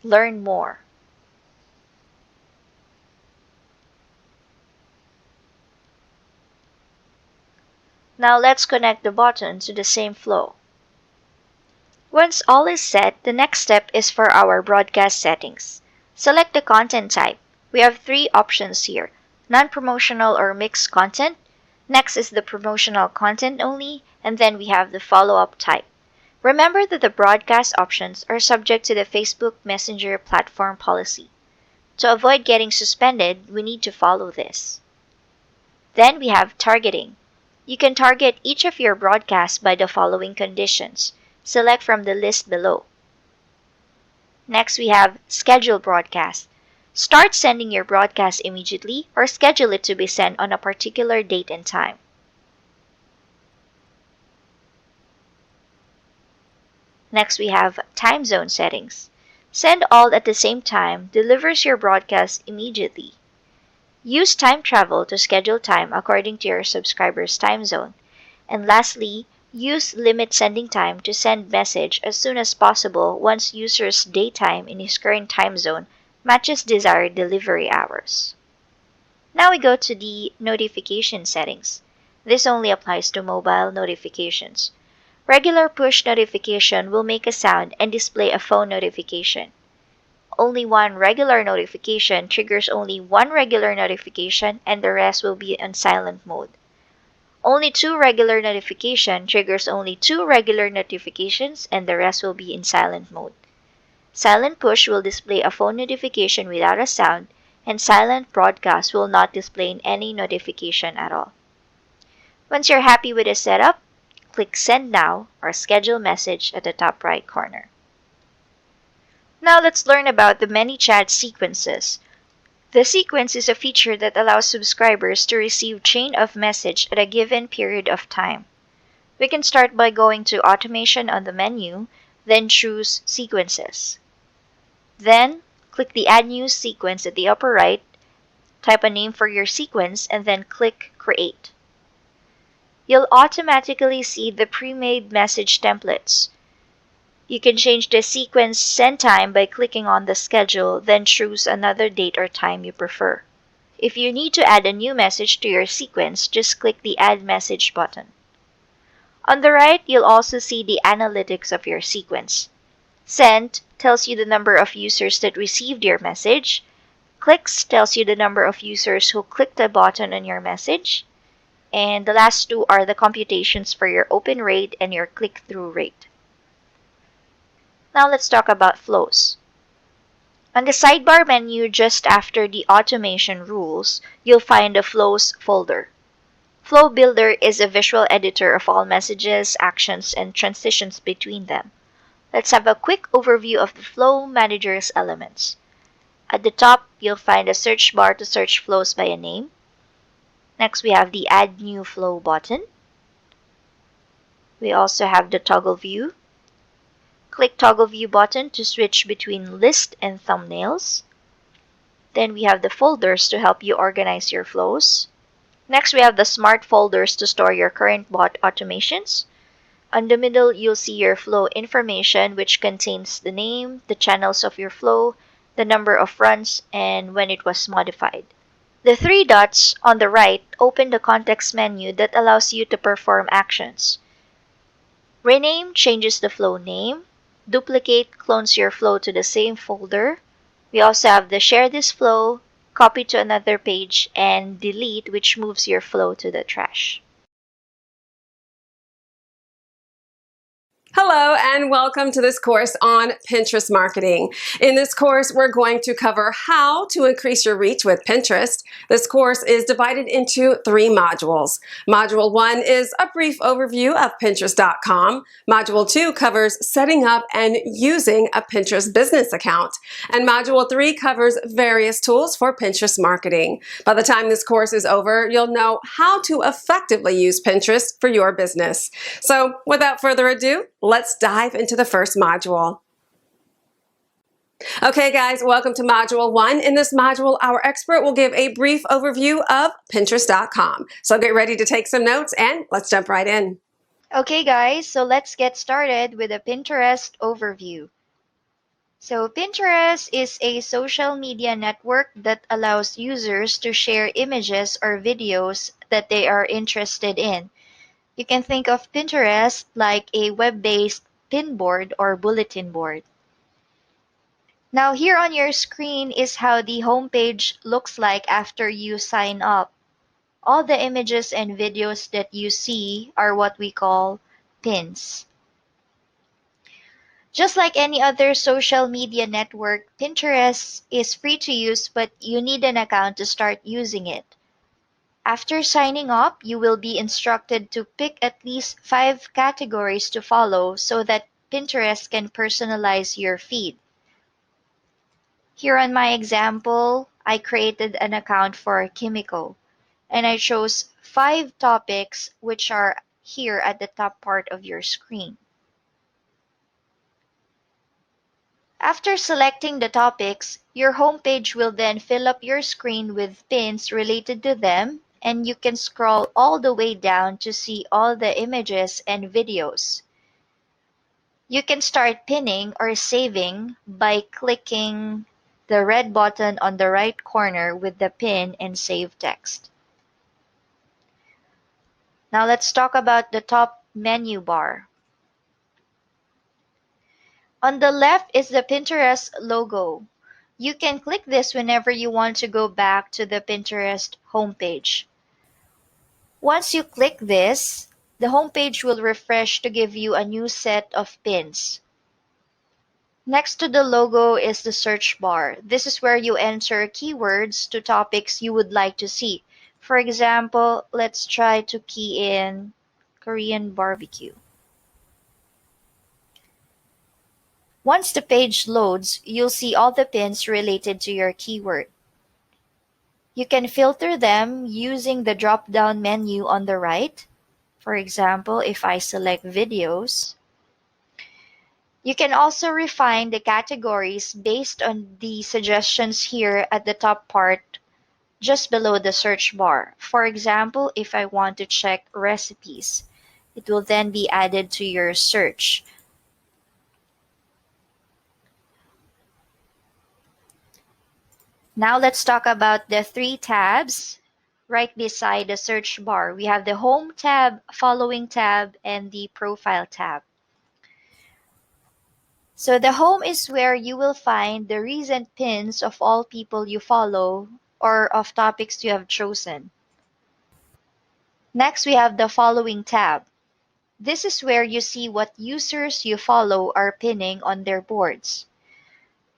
Learn More. Now let's connect the button to the same flow. Once all is set, the next step is for our broadcast settings. Select the content type. We have three options here: non-promotional or mixed content. Next is the promotional content only, and then we have the follow-up type. Remember that the broadcast options are subject to the Facebook Messenger platform policy. To avoid getting suspended, we need to follow this. Then we have targeting. You can target each of your broadcasts by the following conditions. Select from the list below. Next, we have schedule broadcast. Start sending your broadcast immediately or schedule it to be sent on a particular date and time. Next, we have time zone settings. Send all at the same time delivers your broadcast immediately. Use time travel to schedule time according to your subscriber's time zone. And lastly, use limit sending time to send message as soon as possible once user's daytime in his current time zone matches desired delivery hours. Now we go to the notification settings. This only applies to mobile notifications. Regular push notification will make a sound and display a phone notification. Only one regular notification triggers only one regular notification and the rest will be on silent mode. Only two regular notification triggers only two regular notifications and the rest will be in silent mode. Silent push will display a phone notification without a sound, and silent broadcast will not display any notification at all. Once you're happy with the setup, click Send Now or Schedule Message at the top right corner. Now let's learn about the ManyChat sequences. The sequence is a feature that allows subscribers to receive chain of message at a given period of time. We can start by going to Automation on the menu, then choose Sequences. Then, click the Add New Sequence at the upper right, type a name for your sequence, and then click Create. You'll automatically see the pre-made message templates. You can change the sequence send time by clicking on the schedule, then choose another date or time you prefer. If you need to add a new message to your sequence, just click the Add Message button. On the right, you'll also see the analytics of your sequence. Sent tells you the number of users that received your message. Clicks tells you the number of users who clicked the button on your message. And the last two are the computations for your open rate and your click-through rate. Now let's talk about flows. On the sidebar menu just after the automation rules, you'll find the Flows folder. Flow Builder is a visual editor of all messages, actions, and transitions between them. Let's have a quick overview of the Flow Manager's elements. At the top, you'll find a search bar to search flows by a name. Next, we have the Add New Flow button. We also have the Toggle View. Click Toggle View button to switch between list and thumbnails. Then we have the folders to help you organize your flows. Next, we have the Smart Folders to store your current bot automations. On the middle, you'll see your flow information, which contains the name, the channels of your flow, the number of runs, and when it was modified. The three dots on the right open the context menu that allows you to perform actions. Rename changes the flow name. Duplicate clones your flow to the same folder. We also have the Share this flow, Copy to another page, and Delete, which moves your flow to the trash. Hello and welcome to this course on Pinterest marketing. In this course, we're going to cover how to increase your reach with Pinterest. This course is divided into 3 modules. Module 1 is a brief overview of Pinterest.com. Module 2 covers setting up and using a Pinterest business account. And Module 3 covers various tools for Pinterest marketing. By the time this course is over, you'll know how to effectively use Pinterest for your business. So without further ado, let's dive into the first module. Okay guys, welcome to Module 1. In this module, our expert will give a brief overview of Pinterest.com. So get ready to take some notes and let's jump right in. Okay guys, so let's get started with a Pinterest overview. So Pinterest is a social media network that allows users to share images or videos that they are interested in. You can think of Pinterest like a web-based pin board or bulletin board. Now here on your screen is how the homepage looks like after you sign up. All the images and videos that you see are what we call pins. Just like any other social media network, Pinterest is free to use, but you need an account to start using it. After signing up, you will be instructed to pick at least 5 categories to follow so that Pinterest can personalize your feed. Here on my example, I created an account for Kimiko, and I chose 5 topics which are here at the top part of your screen. After selecting the topics, your homepage will then fill up your screen with pins related to them, and you can scroll all the way down to see all the images and videos. You can start pinning or saving by clicking the red button on the right corner with the pin and save text. Now let's talk about the top menu bar. On the left is the Pinterest logo. You can click this whenever you want to go back to the Pinterest homepage. Once you click this, the homepage will refresh to give you a new set of pins. Next to the logo is the search bar. This is where you enter keywords to topics you would like to see. For example, let's try to key in Korean barbecue. Once the page loads, you'll see all the pins related to your keyword. You can filter them using the drop-down menu on the right. For example, if I select videos, you can also refine the categories based on the suggestions here at the top part just below the search bar. For example, if I want to check recipes, it will then be added to your search. Now let's talk about the 3 tabs right beside the search bar. We have the Home tab, Following tab, and the Profile tab. So the Home is where you will find the recent pins of all people you follow or of topics you have chosen. Next, we have the Following tab. This is where you see what users you follow are pinning on their boards.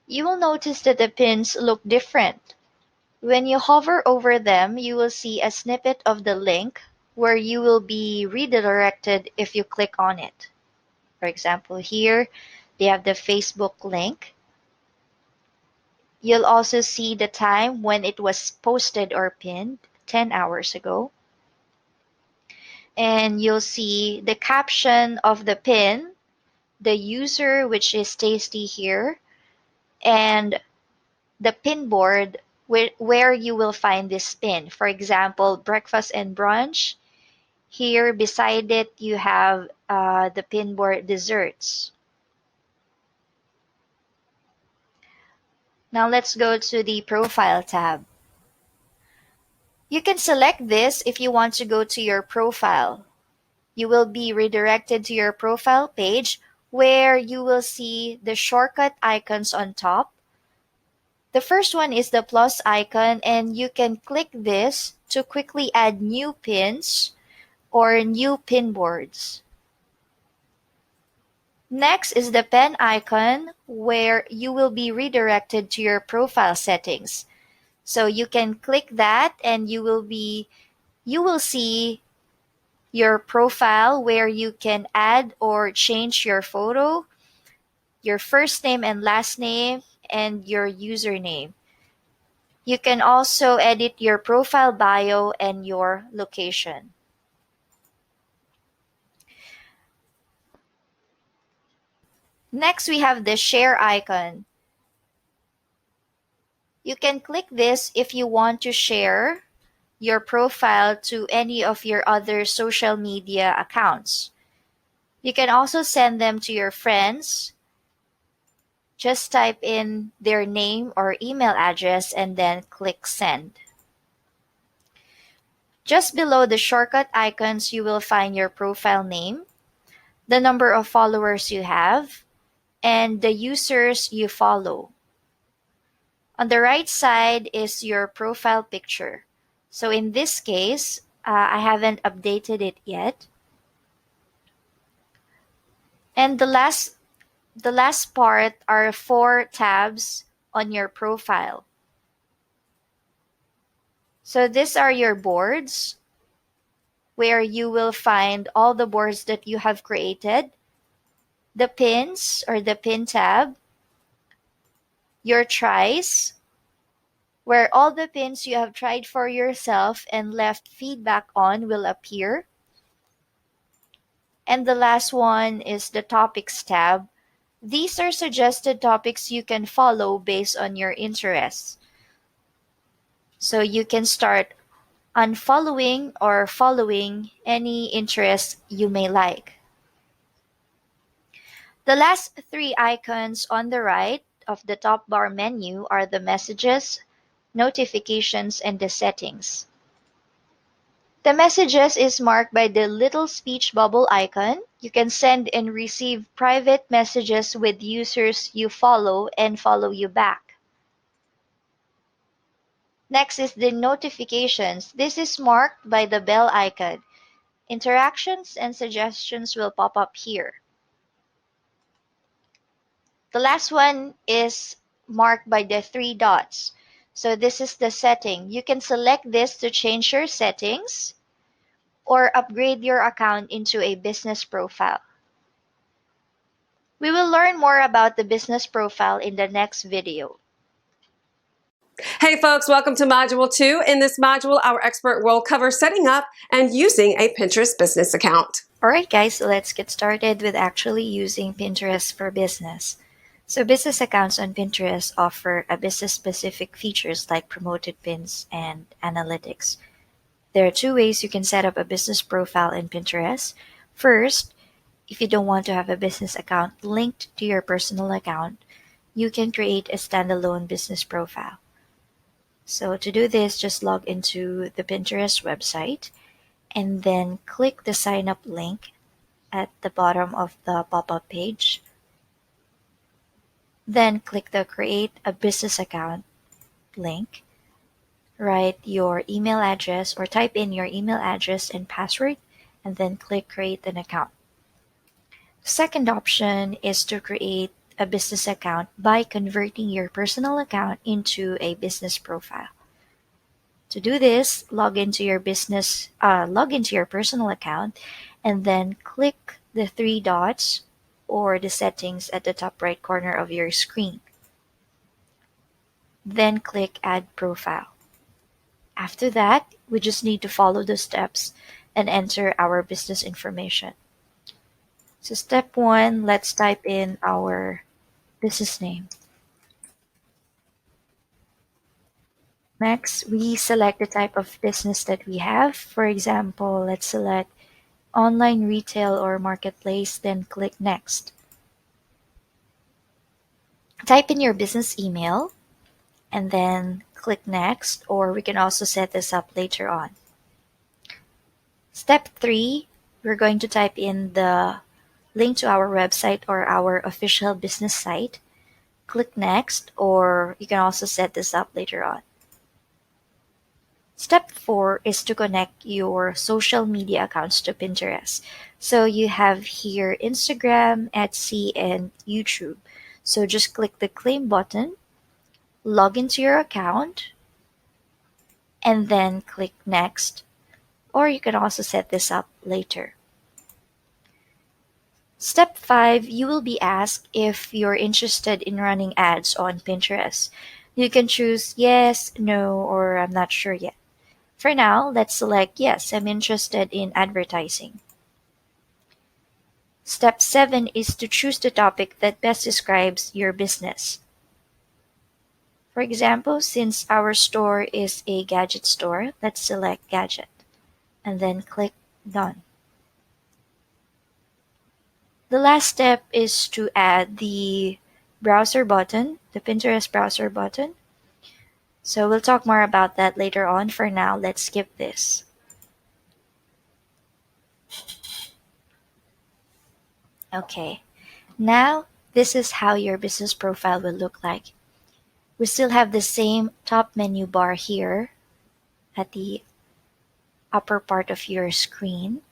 You will notice that the pins look different. When you hover over them, you will see a snippet of the link where you will be redirected if you click on it. For example, here they have the Facebook link. You'll also see the time when it was posted or pinned, 10 hours ago. And you'll see the caption of the pin, the user, which is Tasty here, and the pin board where you will find this pin. For example, breakfast and brunch. Here beside it, you have the pin board desserts. Now let's go to the Profile tab. You can select this if you want to go to your profile. You will be redirected to your profile page where you will see the shortcut icons on top. The first one is the plus icon, and you can click this to quickly add new pins or new pin boards. Next is the pen icon where you will be redirected to your profile settings. So you can click that and you will see your profile where you can add or change your photo, your first name and last name, and your username. You can also edit your profile bio and your location. Next, we have the share icon. You can click this if you want to share your profile to any of your other social media accounts. You can also send them to your friends. Just type in their name or email address and then click send. Just below the shortcut icons, you will find your profile name, the number of followers you have, and the users you follow. On the right side is your profile picture. So in this case, I haven't updated it yet. And the last part are 4 tabs on your profile. So these are your boards, where you will find all the boards that you have created, the pins or the pin tab, your tries, where all the pins you have tried for yourself and left feedback on will appear. And the last one is the topics tab. These are suggested topics you can follow based on your interests. So you can start unfollowing or following any interest you may like. The last 3 icons on the right of the top bar menu are the messages, notifications, and the settings. The messages is marked by the little speech bubble icon. You can send and receive private messages with users you follow and follow you back. Next is the notifications. This is marked by the bell icon. Interactions and suggestions will pop up here. The last one is marked by the 3 dots. So this is the setting. You can select this to change your settings or upgrade your account into a business profile. We will learn more about the business profile in the next video. Hey folks, welcome to Module 2. In this module, our expert will cover setting up and using a Pinterest business account. Alright guys, so let's get started with actually using Pinterest for business. So business accounts on Pinterest offer a business-specific features like promoted pins and analytics. There are 2 ways you can set up a business profile in Pinterest. First, if you don't want to have a business account linked to your personal account, you can create a standalone business profile. So to do this, just log into the Pinterest website and then click the sign up link at the bottom of the pop-up page. Then click the create a business account link. Write your email address or type in your email address and password and then click create an account. The second option is to create a business account by converting your personal account into a business profile. To do this, log into your personal account and then click the 3 dots or the settings at the top right corner of your screen. Then click add profile. After that, we just need to follow the steps and enter our business information. So step 1, let's type in our business name. Next, we select the type of business that we have. For example, let's select online retail or marketplace, then click next. Type in your business email and then click next, or we can also set this up later on. Step 3, we're going to type in the link to our website or our official business site. Click next, or you can also set this up later on. Step 4 is to connect your social media accounts to Pinterest. So you have here Instagram, Etsy, and YouTube. So just click the claim button, log into your account, and then click next, or you can also set this up later. Step 5, you will be asked if you're interested in running ads on Pinterest. You can choose yes, no, or I'm not sure yet. For now, let's select yes, I'm interested in advertising. Step 7 is to choose the topic that best describes your business. For example, since our store is a gadget store, let's select gadget and then click done. The last step is to add the browser button, the Pinterest browser button. So we'll talk more about that later on. For now, let's skip this. Okay, now this is how your business profile will look like. We still have the same top menu bar here at the upper part of your screen,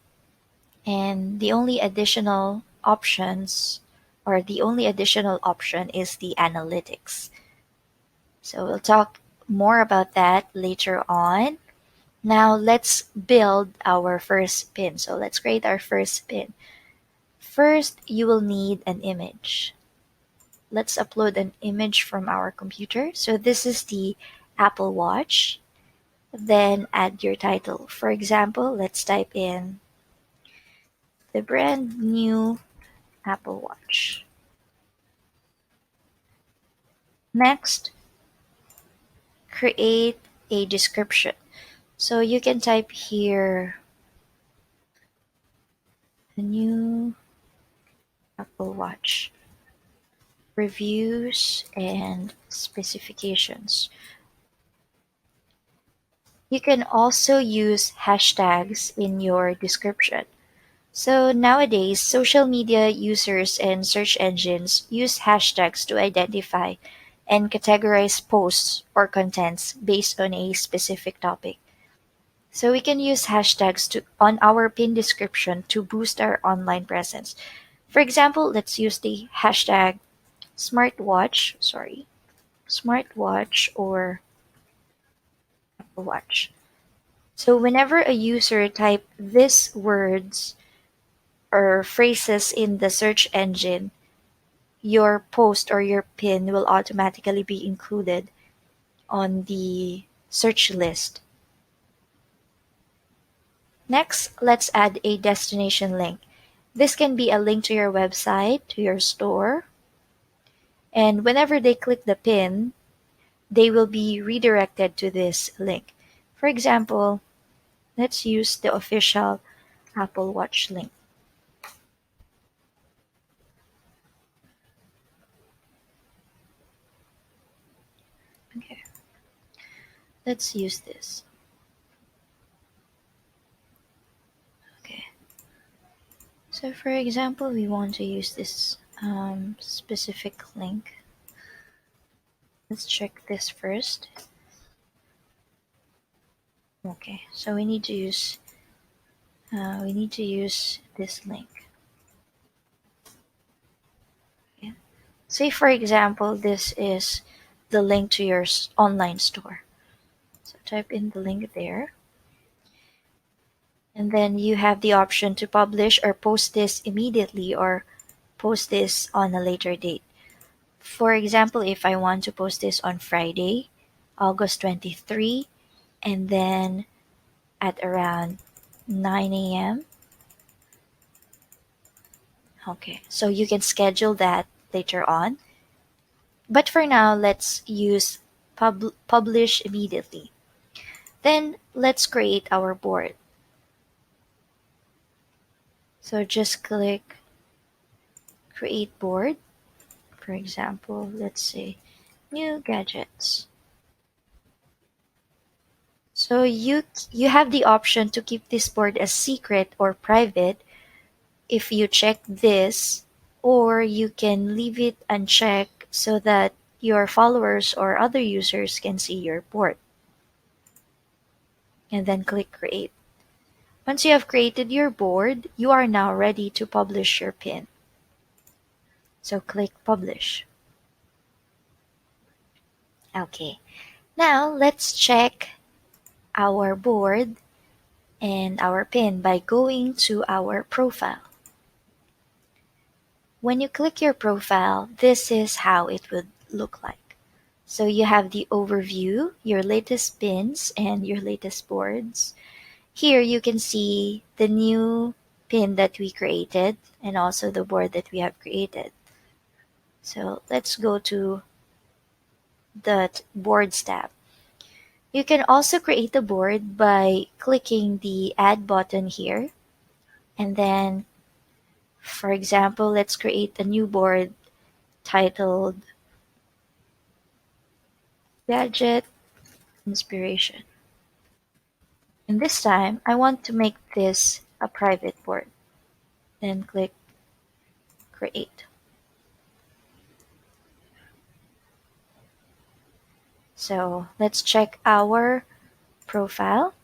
and the only additional options or the only additional option is the analytics. So we'll talk more about that later on. Now let's build our first pin. So let's create our first pin. First, you will need an image. Let's upload an image from our computer. So this is the Apple Watch. Then add your title. For example, let's type in the brand new Apple Watch. Next, create a description. So you can type here the new Apple Watch reviews and specifications. You can also use hashtags in your description. So nowadays, social media users and search engines use hashtags to identify and categorize posts or contents based on a specific topic. So we can use hashtags on our pin description to boost our online presence. For example, let's use the hashtag smartwatch or Apple Watch. So whenever a user type these words or phrases in the search engine, your post or your pin will automatically be included on the search list. Next, let's add a destination link. This can be a link to your website, to your store, and whenever they click the pin, they will be redirected to this link. For example, let's use the official Apple Watch link. Okay, let's use this. Okay, so for example, we want to use this specific link. Let's check this first. Okay, so we need to use this link. Okay. Say for example, this is the link to your online store. So type in the link there. And then you have the option to publish or post this immediately or post this on a later date. For example, if I want to post this on Friday, August 23, and then at around 9 a.m. Okay, so you can schedule that later on. But for now, let's use publish immediately. Then let's create our board. So just click create board. For example, let's say new gadgets. So you have the option to keep this board as secret or private if you check this, or you can leave it unchecked so that your followers or other users can see your board. And then click create. Once you have created your board, you are now ready to publish your pin. So click publish. Okay, now let's check our board and our pin by going to our profile. When you click your profile, this is how it would look like. So you have the overview, your latest pins, and your latest boards. Here you can see the new pin that we created and also the board that we have created. So let's go to the boards tab. You can also create a board by clicking the add button here. And then, for example, let's create a new board titled Gadget Inspiration. And this time, I want to make this a private board. Then click create. So let's check our profile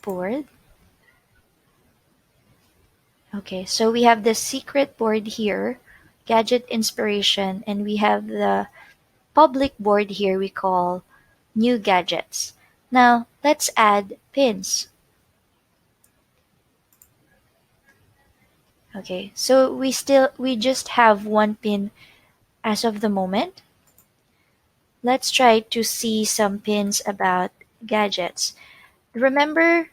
board. Okay, so we have the secret board here, gadget inspiration, and we have the public board here we call new gadgets. Now let's add pins. Okay, so we just have one pin as of the moment. Let's try to see some pins about gadgets. Remember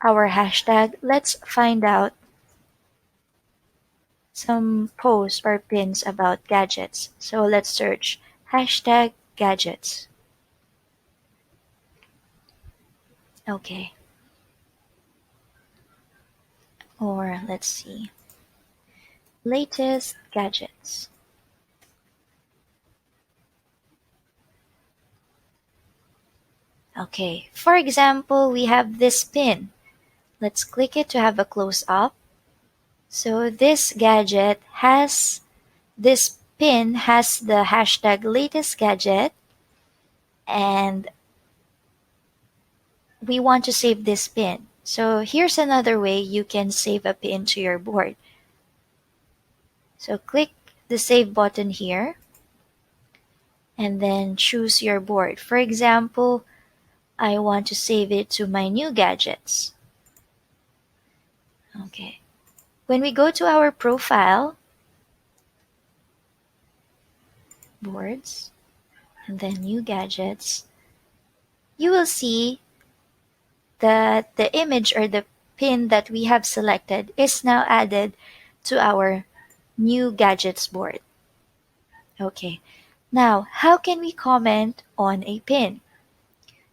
our hashtag? Let's find out some posts or pins about gadgets. So let's search hashtag gadgets. Okay. Or let's see. Latest gadgets. Okay, for example, we have this pin. Let's click it to have a close up. So this pin has the hashtag latest gadget, and we want to save this pin. So here's another way you can save a pin to your board. So click the save button here and then choose your board. For example, I want to save it to my new gadgets. Okay. When we go to our profile, boards, and then new gadgets, you will see that the image or the pin that we have selected is now added to our new gadgets board. Okay. Now, how can we comment on a pin?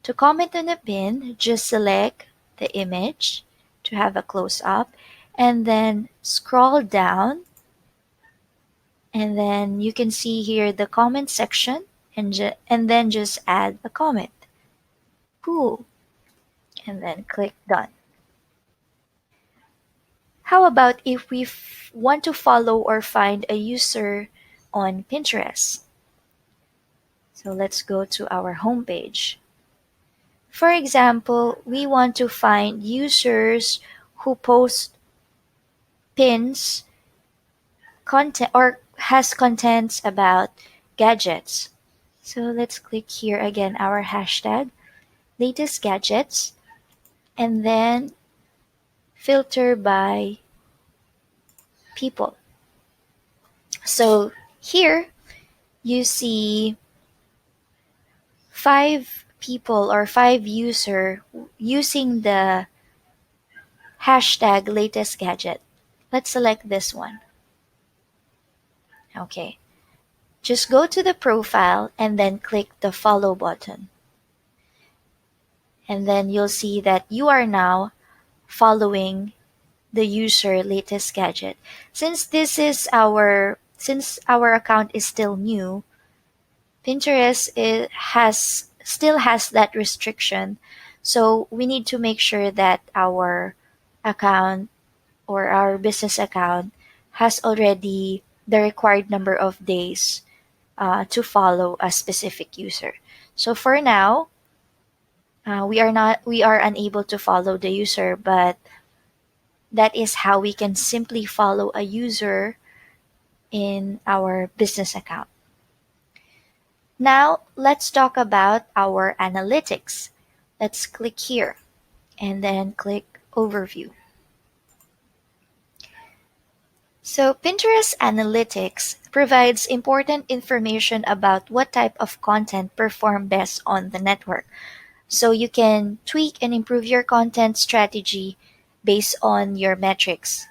To comment on a pin, just select the image to have a close-up and then scroll down, and then you can see here the comment section and then just add a comment. Cool. And then click done. How about if we want to follow or find a user on Pinterest? So let's go to our homepage. For example, we want to find users who post pins, content, or has contents about gadgets. So let's click here again our hashtag, latest gadgets, and then filter by people. So here you see 5 people or 5 user using the hashtag latest gadget. Let's select this one. Okay. Just go to the profile and then click the follow button. And then you'll see that you are now following the user latest gadget. Since our account is still new, Pinterest still has that restriction. So we need to make sure that our account or our business account has already the required number of days to follow a specific user. So for now, we are unable to follow the user, but that is how we can simply follow a user in our business account. Now, let's talk about our analytics. Let's click here and then click Overview. So Pinterest Analytics provides important information about what type of content perform best on the network. So you can tweak and improve your content strategy based on your metrics.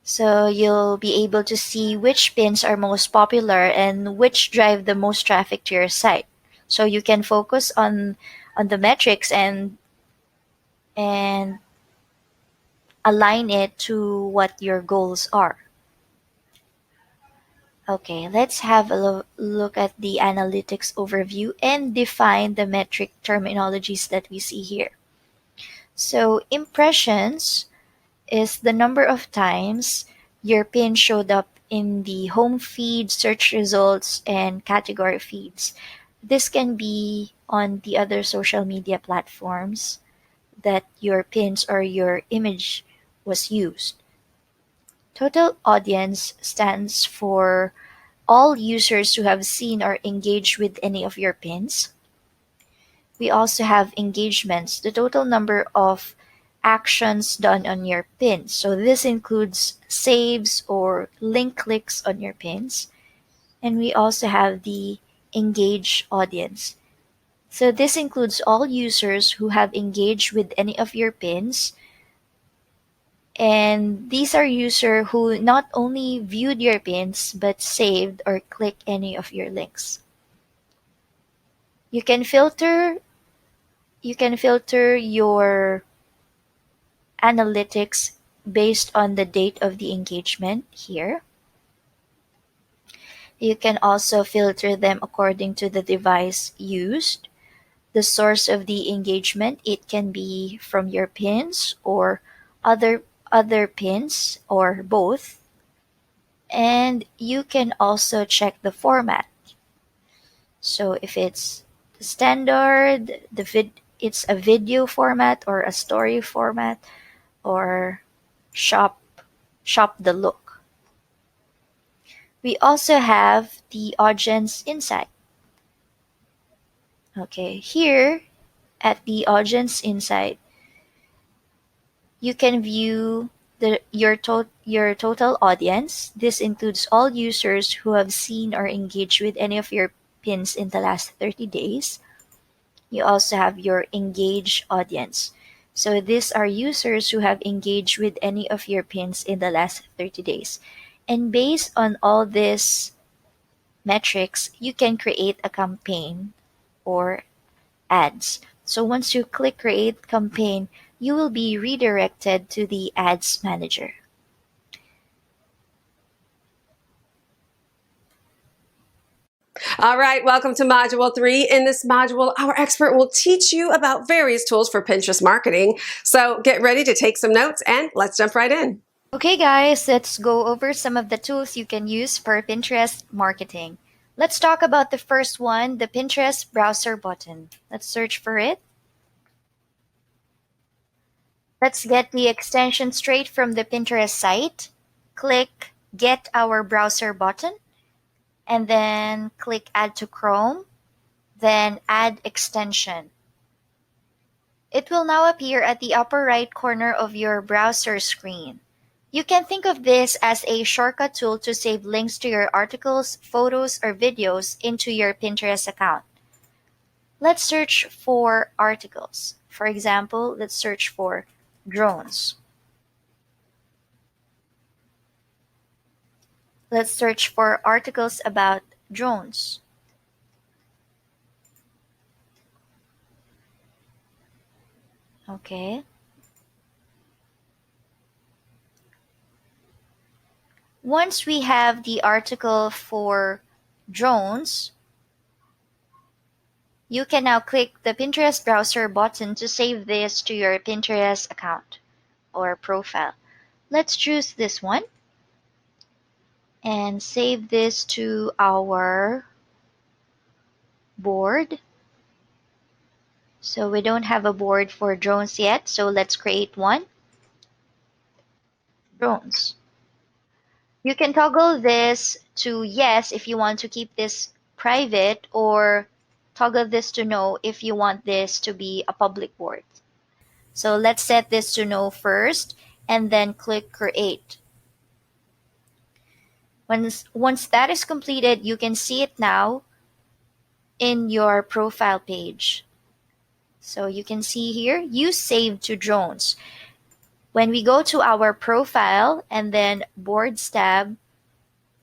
So you'll be able to see which pins are most popular and which drive the most traffic to your site. So you can focus on the metrics and align it to what your goals are. Okay, let's have a look at the analytics overview and define the metric terminologies that we see here. So impressions is the number of times your pin showed up in the home feed, search results, and category feeds. This can be on the other social media platforms that your pins or your image was used. Total audience stands for all users who have seen or engaged with any of your pins. We also have engagements, the total number of actions done on your pins. So this includes saves or link clicks on your pins. And we also have the engaged audience. So this includes all users who have engaged with any of your pins. And these are users who not only viewed your pins but saved or clicked any of your links. You can filter your analytics based on the date of the engagement here. You can also filter them according to the device used. The source of the engagement, it can be from your pins or other pins or both. And you can also check the format. So if it's the standard, it's a video format or a story format, or shop the look. We also have the audience insight. Okay, here at the audience insight, you can view your total audience. This includes all users who have seen or engaged with any of your pins in the last 30 days. You also have your engaged audience. So these are users who have engaged with any of your pins in the last 30 days. And based on all these metrics, you can create a campaign or ads. So once you click create campaign, you will be redirected to the ads manager. All right, welcome to Module 3. In this module, our expert will teach you about various tools for Pinterest marketing. So get ready to take some notes and let's jump right in. Okay guys, let's go over some of the tools you can use for Pinterest marketing. Let's talk about the first one, the Pinterest browser button. Let's search for it. Let's get the extension straight from the Pinterest site. Click Get Our Browser button, and then click Add to Chrome, then Add Extension. It will now appear at the upper right corner of your browser screen. You can think of this as a shortcut tool to save links to your articles, photos, or videos into your Pinterest account. Let's search for articles. For example, let's search for drones. Let's search for articles about drones. Okay. Once we have the article for drones, you can now click the Pinterest browser button to save this to your Pinterest account or profile. Let's choose this one and save this to our board. So we don't have a board for drones yet, so let's create one. Drones. You can toggle this to yes if you want to keep this private, or toggle this to no if you want this to be a public board. So let's set this to no first and then click create. Once that is completed, you can see it now in your profile page. So you can see here, you saved to drones. When we go to our profile and then boards tab,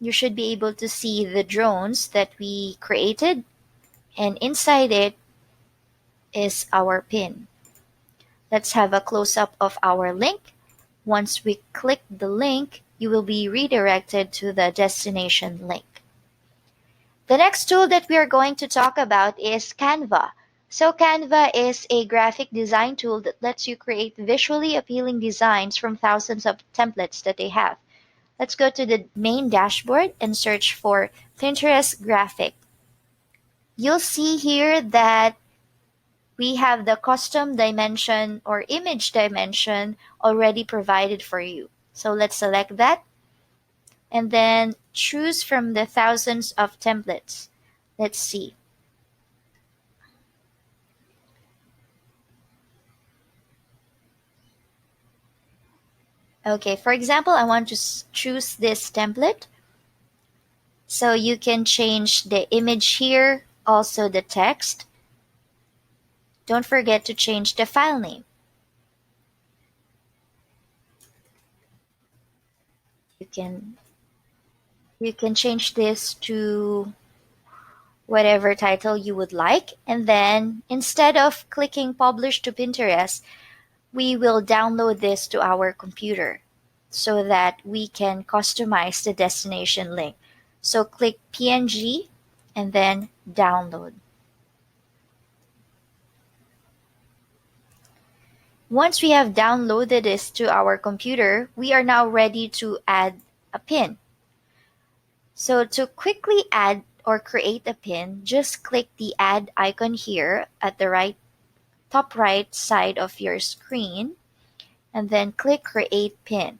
you should be able to see the drones that we created, and inside it is our pin. Let's have a close-up of our link. Once we click the link, you will be redirected to the destination link. The next tool that we are going to talk about is Canva. So Canva is a graphic design tool that lets you create visually appealing designs from thousands of templates that they have. Let's go to the main dashboard and search for Pinterest graphic. You'll see here that we have the custom dimension or image dimension already provided for you. So let's select that and then choose from the thousands of templates. Let's see. Okay, for example, I want to choose this template. So you can change the image here, also the text. Don't forget to change the file name. You can change this to whatever title you would like, and then instead of clicking publish to Pinterest, we will download this to our computer so that we can customize the destination link. So click PNG and then download. Once we have downloaded this to our computer, we are now ready to add a pin. So to quickly add or create a pin, just click the add icon here at the top right side of your screen and then click create pin.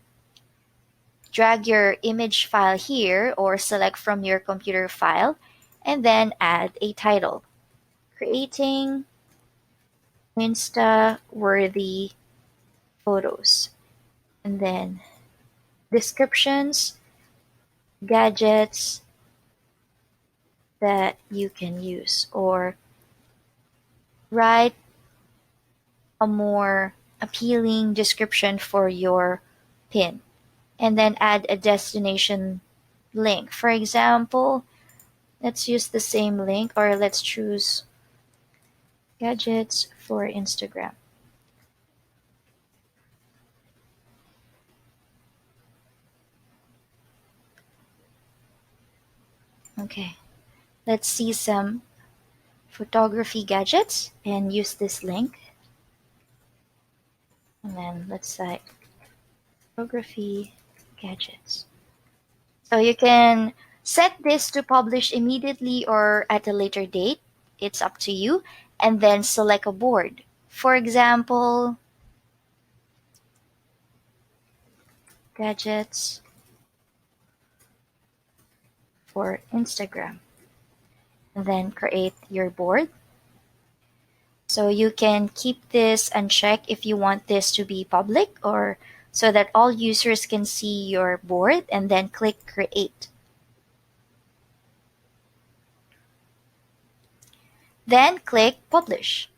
Drag your image file here or select from your computer file and then add a title. Creating Insta-worthy photos. And then descriptions, gadgets that you can use, or write a more appealing description for your pin. And then add a destination link. For example, let's use the same link, or let's choose gadgets for Instagram. Okay, let's see some photography gadgets and use this link. And then let's type photography gadgets. So you can set this to publish immediately or at a later date. It's up to you. And then select a board. For example, gadgets for Instagram. And then create your board. So you can keep this unchecked if you want this to be public, or so that all users can see your board, and then click create. Then click publish.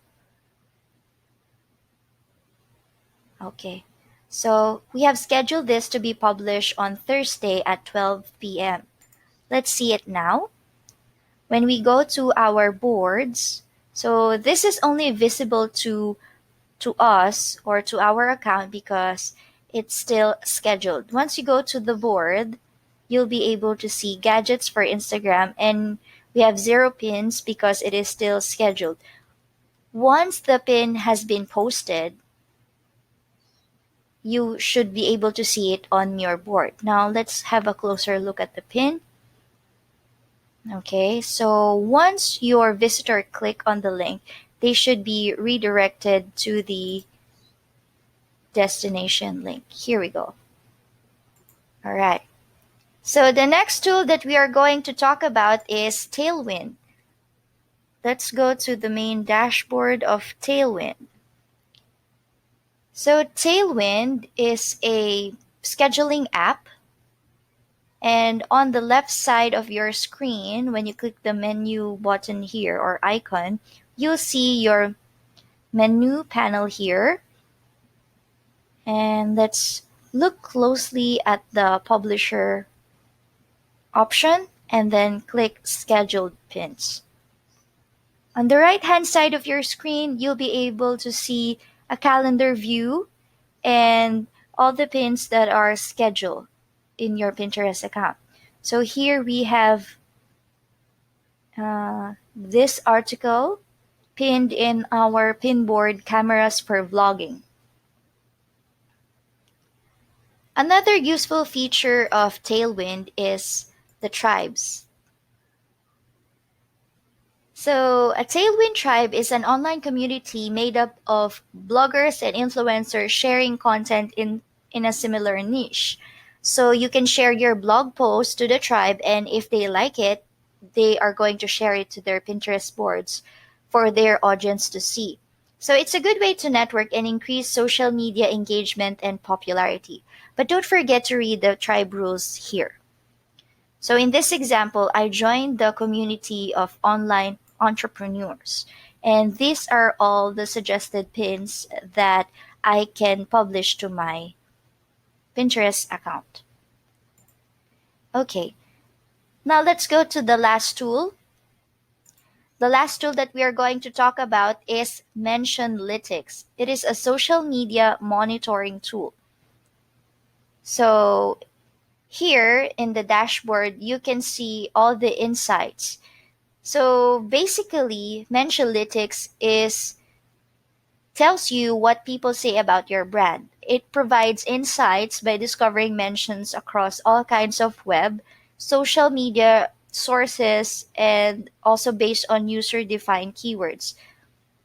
Okay, so we have scheduled this to be published on Thursday at 12 p.m. Let's see it now. When we go to our boards, so this is only visible to us or to our account because it's still scheduled. Once you go to the board, you'll be able to see gadgets for Instagram, and we have 0 pins because it is still scheduled. Once the pin has been posted, you should be able to see it on your board. Now let's have a closer look at the pin. Okay, so once your visitor click on the link, they should be redirected to the destination link. Here we go. All right. So the next tool that we are going to talk about is Tailwind. Let's go to the main dashboard of Tailwind. So Tailwind is a scheduling app, and on the left side of your screen, when you click the menu button here or icon, you'll see your menu panel here. And let's look closely at the publisher option and then click scheduled pins. On the right hand side of your screen, you'll be able to see a calendar view and all the pins that are scheduled in your Pinterest account. So here we have this article pinned in our pinboard cameras for vlogging. Another useful feature of Tailwind is the tribes. So, a Tailwind tribe is an online community made up of bloggers and influencers sharing content in a similar niche. So, you can share your blog post to the tribe, and if they like it, they are going to share it to their Pinterest boards for their audience to see. So, it's a good way to network and increase social media engagement and popularity. But don't forget to read the tribe rules here. So in this example, I joined the community of online entrepreneurs. And these are all the suggested pins that I can publish to my Pinterest account. Okay, now let's go to the last tool. The last tool that we are going to talk about is Mentionlytics. It is a social media monitoring tool. So here in the dashboard, you can see all the insights. So basically, Mentionlytics tells you what people say about your brand. It provides insights by discovering mentions across all kinds of web, social media sources, and also based on user-defined keywords.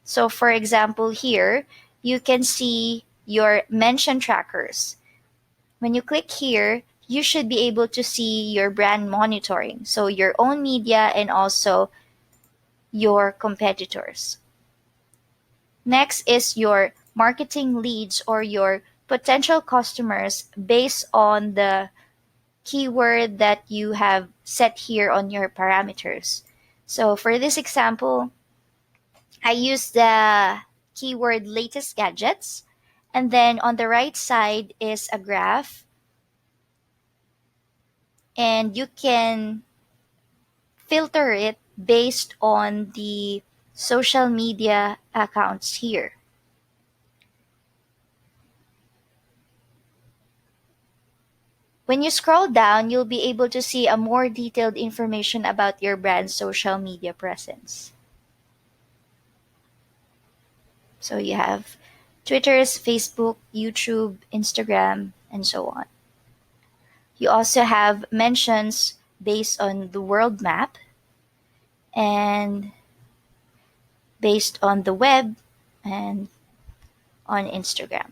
So for example, here, you can see your mention trackers. When you click here, you should be able to see your brand monitoring, so your own media and also your competitors. Next is your marketing leads or your potential customers based on the keyword that you have set here on your parameters. So for this example, I use the keyword latest gadgets, and then on the right side is a graph, and you can filter it based on the social media accounts here. When you scroll down, you'll be able to see a more detailed information about your brand's social media presence. So you have Twitter's, Facebook, YouTube, Instagram, and so on. You also have mentions based on the world map and based on the web and on Instagram.